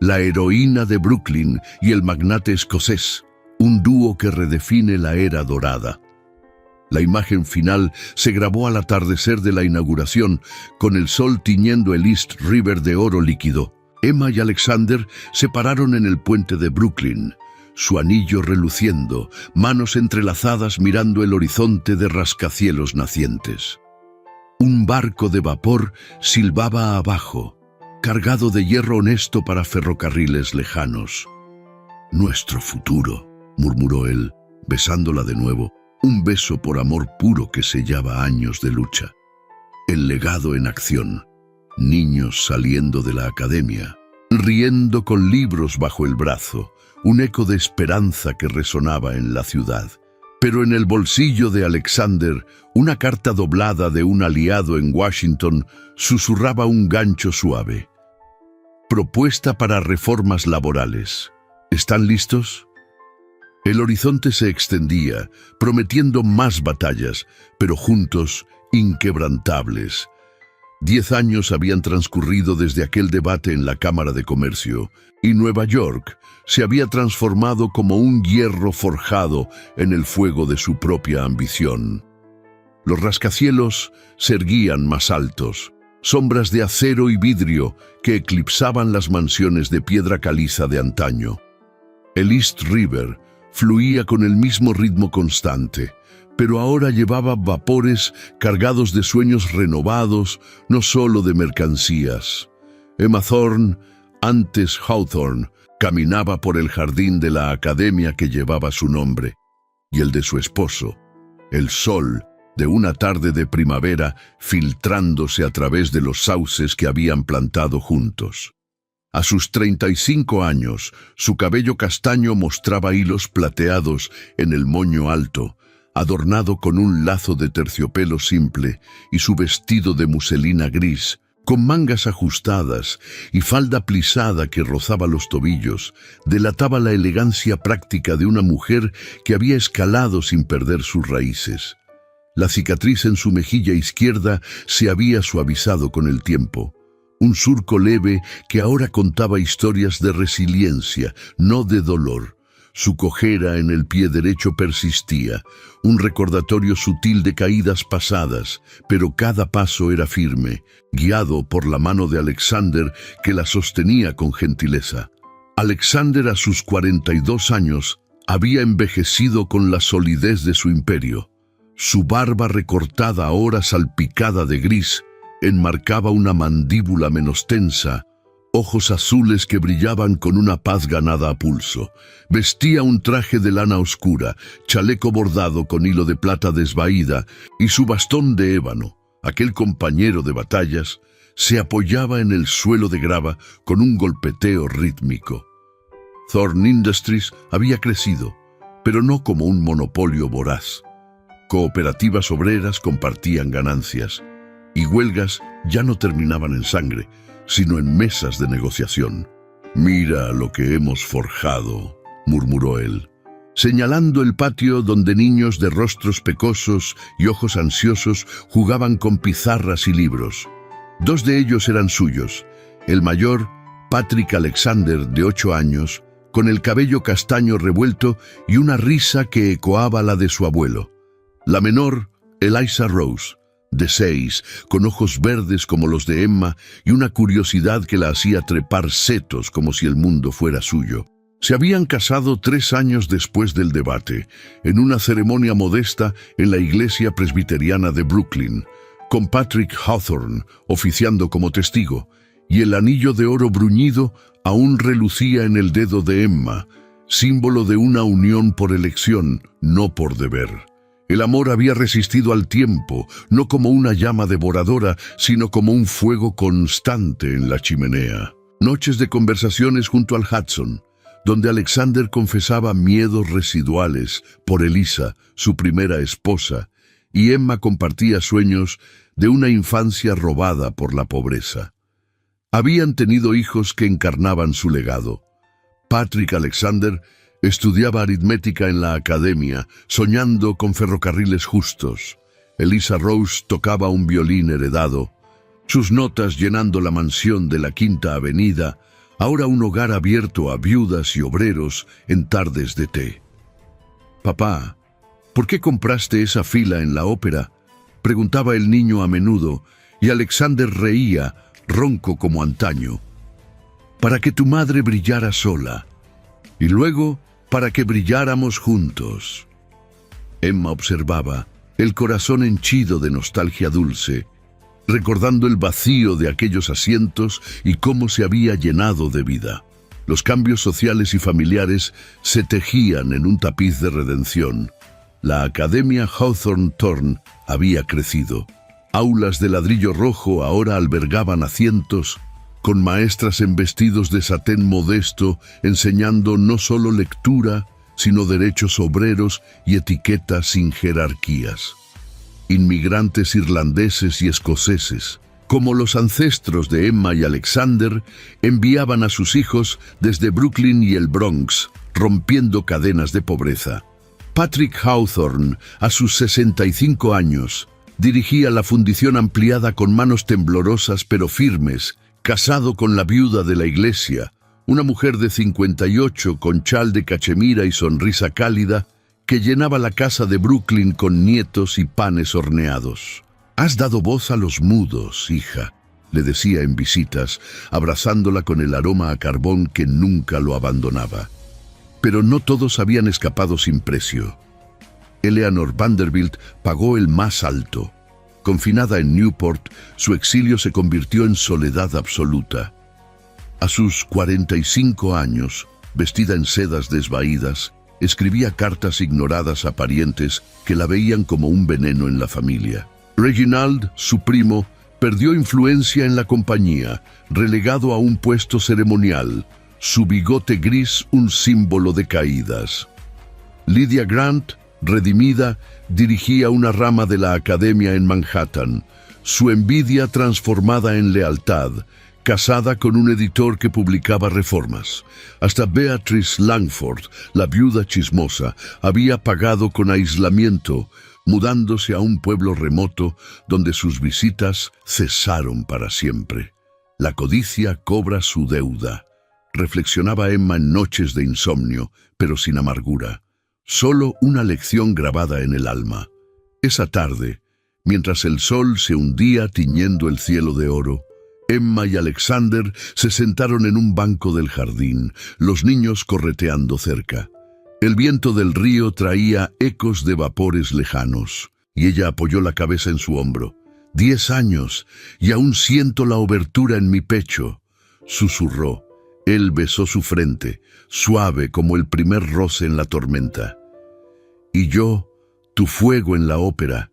[SPEAKER 1] La heroína de Brooklyn y el magnate escocés, un dúo que redefine la era dorada. La imagen final se grabó al atardecer de la inauguración, con el sol tiñendo el East River de oro líquido. Emma y Alexander se pararon en el puente de Brooklyn, su anillo reluciendo, manos entrelazadas mirando el horizonte de rascacielos nacientes. Un barco de vapor silbaba abajo, cargado de hierro honesto para ferrocarriles lejanos. «Nuestro futuro», murmuró él, besándola de nuevo, un beso por amor puro que sellaba años de lucha. El legado en acción. Niños saliendo de la academia, riendo con libros bajo el brazo, un eco de esperanza que resonaba en la ciudad. Pero en el bolsillo de Alexander, una carta doblada de un aliado en Washington susurraba un gancho suave. Propuesta para reformas laborales. ¿Están listos? El horizonte se extendía, prometiendo más batallas, pero juntos, inquebrantables. 10 años habían transcurrido desde aquel debate en la Cámara de Comercio, y Nueva York se había transformado como un hierro forjado en el fuego de su propia ambición. Los rascacielos se erguían más altos, sombras de acero y vidrio que eclipsaban las mansiones de piedra caliza de antaño. El East River fluía con el mismo ritmo constante, pero ahora llevaba vapores cargados de sueños renovados, no solo de mercancías. Emma Thorne, antes Hawthorne, caminaba por el jardín de la academia que llevaba su nombre, y el de su esposo, el sol de una tarde de primavera filtrándose a través de los sauces que habían plantado juntos. A sus 35 años, su cabello castaño mostraba hilos plateados en el moño alto, adornado con un lazo de terciopelo simple, y su vestido de muselina gris, con mangas ajustadas y falda plisada que rozaba los tobillos, delataba la elegancia práctica de una mujer que había escalado sin perder sus raíces. La cicatriz en su mejilla izquierda se había suavizado con el tiempo, un surco leve que ahora contaba historias de resiliencia, no de dolor. Su cojera en el pie derecho persistía, un recordatorio sutil de caídas pasadas, pero cada paso era firme, guiado por la mano de Alexander, que la sostenía con gentileza. Alexander, a sus 42 años, había envejecido con la solidez de su imperio. Su barba recortada, ahora salpicada de gris, enmarcaba una mandíbula menos tensa, ojos azules que brillaban con una paz ganada a pulso. Vestía un traje de lana oscura, chaleco bordado con hilo de plata desvaída, y su bastón de ébano, aquel compañero de batallas, se apoyaba en el suelo de grava con un golpeteo rítmico. Thorne Industries había crecido, pero no como un monopolio voraz. Cooperativas obreras compartían ganancias, y huelgas ya no terminaban en sangre, sino en mesas de negociación. «Mira lo que hemos forjado», murmuró él, señalando el patio donde niños de rostros pecosos y ojos ansiosos jugaban con pizarras y libros. 2 de ellos eran suyos. El mayor, Patrick Alexander, de 8 años, con el cabello castaño revuelto y una risa que ecoaba la de su abuelo. La menor, Eliza Rose, de 6, con ojos verdes como los de Emma y una curiosidad que la hacía trepar setos como si el mundo fuera suyo. Se habían casado 3 años después del debate, en una ceremonia modesta en la iglesia presbiteriana de Brooklyn, con Patrick Hawthorne oficiando como testigo, y el anillo de oro bruñido aún relucía en el dedo de Emma, símbolo de una unión por elección, no por deber. El amor había resistido al tiempo, no como una llama devoradora, sino como un fuego constante en la chimenea. Noches de conversaciones junto al Hudson, donde Alexander confesaba miedos residuales por Eliza, su primera esposa, y Emma compartía sueños de una infancia robada por la pobreza. Habían tenido hijos que encarnaban su legado. Patrick Alexander estudiaba aritmética en la academia, soñando con ferrocarriles justos. Eliza Rose tocaba un violín heredado, sus notas llenando la mansión de la Quinta Avenida, ahora un hogar abierto a viudas y obreros en tardes de té. «Papá, ¿por qué compraste esa fila en la ópera?», preguntaba el niño a menudo, y Alexander reía, ronco como antaño. «Para que tu madre brillara sola, y luego para que brilláramos juntos». Emma observaba, el corazón henchido de nostalgia dulce, recordando el vacío de aquellos asientos y cómo se había llenado de vida. Los cambios sociales y familiares se tejían en un tapiz de redención. La Academia Hawthorne Thorne había crecido. Aulas de ladrillo rojo ahora albergaban a cientos, con maestras en vestidos de satén modesto, enseñando no solo lectura, sino derechos obreros y etiquetas sin jerarquías. Inmigrantes irlandeses y escoceses, como los ancestros de Emma y Alexander, enviaban a sus hijos desde Brooklyn y el Bronx, rompiendo cadenas de pobreza. Patrick Hawthorne, a sus 65 años, dirigía la fundición ampliada con manos temblorosas pero firmes, casado con la viuda de la iglesia, una mujer de 58 con chal de cachemira y sonrisa cálida, que llenaba la casa de Brooklyn con nietos y panes horneados. «Has dado voz a los mudos, hija», le decía en visitas, abrazándola con el aroma a carbón que nunca lo abandonaba. Pero no todos habían escapado sin precio. Eleanor Vanderbilt pagó el más alto. Confinada en Newport, su exilio se convirtió en soledad absoluta. A sus 45 años, vestida en sedas desvaídas, escribía cartas ignoradas a parientes que la veían como un veneno en la familia. Reginald, su primo, perdió influencia en la compañía, relegado a un puesto ceremonial, su bigote gris un símbolo de caídas. Lydia Grant, redimida, dirigía una rama de la academia en Manhattan, su envidia transformada en lealtad, casada con un editor que publicaba reformas. Hasta Beatrice Langford, la viuda chismosa, había pagado con aislamiento, mudándose a un pueblo remoto donde sus visitas cesaron para siempre. La codicia cobra su deuda. Reflexionaba Emma en noches de insomnio, pero sin amargura. Solo una lección grabada en el alma. Esa tarde, mientras el sol se hundía tiñendo el cielo de oro, Emma y Alexander se sentaron en un banco del jardín, los niños correteando cerca. El viento del río traía ecos de vapores lejanos, y ella apoyó la cabeza en su hombro. 10 años, y aún siento la obertura en mi pecho, susurró. Él besó su frente, suave como el primer roce en la tormenta. Y yo, tu fuego en la ópera,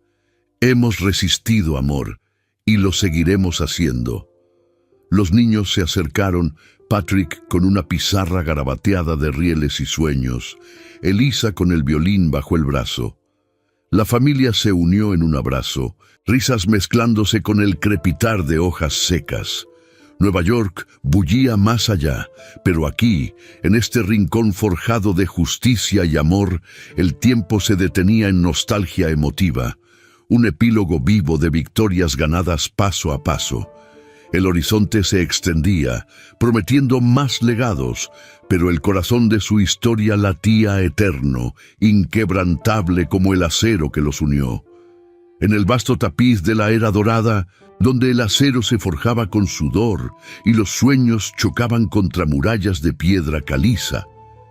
[SPEAKER 1] hemos resistido, amor, y lo seguiremos haciendo. Los niños se acercaron, Patrick con una pizarra garabateada de rieles y sueños, Elisa con el violín bajo el brazo. La familia se unió en un abrazo, risas mezclándose con el crepitar de hojas secas. Nueva York bullía más allá, pero aquí, en este rincón forjado de justicia y amor, el tiempo se detenía en nostalgia emotiva, un epílogo vivo de victorias ganadas paso a paso. El horizonte se extendía, prometiendo más legados, pero el corazón de su historia latía eterno, inquebrantable como el acero que los unió. En el vasto tapiz de la era dorada, donde el acero se forjaba con sudor y los sueños chocaban contra murallas de piedra caliza,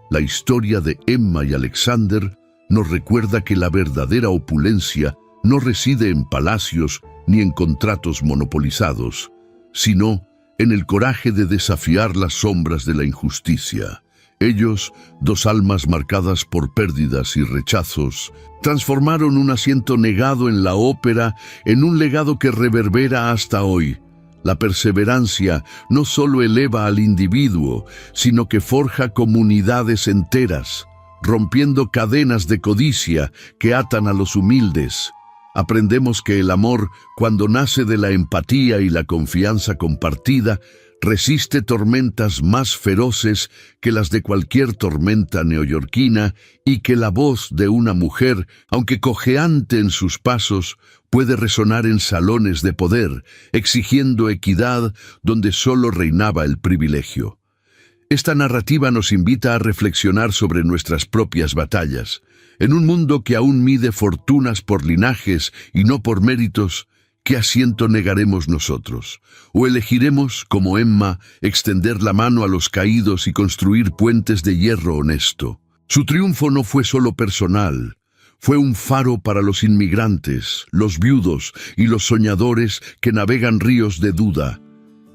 [SPEAKER 1] la historia de Emma y Alexander nos recuerda que la verdadera opulencia no reside en palacios ni en contratos monopolizados, sino en el coraje de desafiar las sombras de la injusticia. Ellos, 2 almas marcadas por pérdidas y rechazos, transformaron un asiento negado en la ópera en un legado que reverbera hasta hoy. La perseverancia no solo eleva al individuo, sino que forja comunidades enteras, rompiendo cadenas de codicia que atan a los humildes. Aprendemos que el amor, cuando nace de la empatía y la confianza compartida, resiste tormentas más feroces que las de cualquier tormenta neoyorquina y que la voz de una mujer, aunque cojeante en sus pasos, puede resonar en salones de poder, exigiendo equidad donde solo reinaba el privilegio. Esta narrativa nos invita a reflexionar sobre nuestras propias batallas. En un mundo que aún mide fortunas por linajes y no por méritos, ¿qué asiento negaremos nosotros? ¿O elegiremos, como Emma, extender la mano a los caídos y construir puentes de hierro honesto? Su triunfo no fue solo personal, fue un faro para los inmigrantes, los viudos y los soñadores que navegan ríos de duda.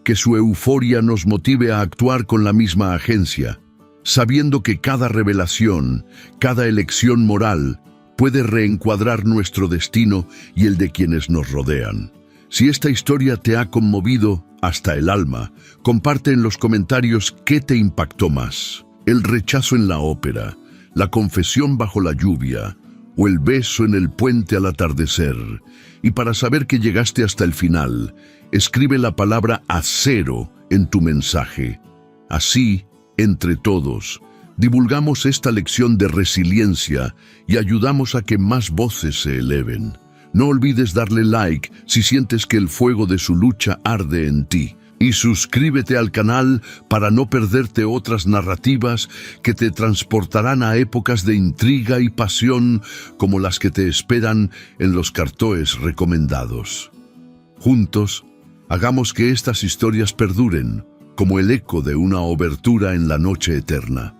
[SPEAKER 1] Que su euforia nos motive a actuar con la misma agencia, sabiendo que cada revelación, cada elección moral, puede reencuadrar nuestro destino y el de quienes nos rodean. Si esta historia te ha conmovido hasta el alma, comparte en los comentarios qué te impactó más: el rechazo en la ópera, la confesión bajo la lluvia o el beso en el puente al atardecer. Y para saber que llegaste hasta el final, escribe la palabra acero en tu mensaje. Así, entre todos, divulgamos esta lección de resiliencia y ayudamos a que más voces se eleven. No olvides darle like si sientes que el fuego de su lucha arde en ti. Y suscríbete al canal para no perderte otras narrativas que te transportarán a épocas de intriga y pasión como las que te esperan en los cartoes recomendados. Juntos, hagamos que estas historias perduren como el eco de una obertura en la noche eterna.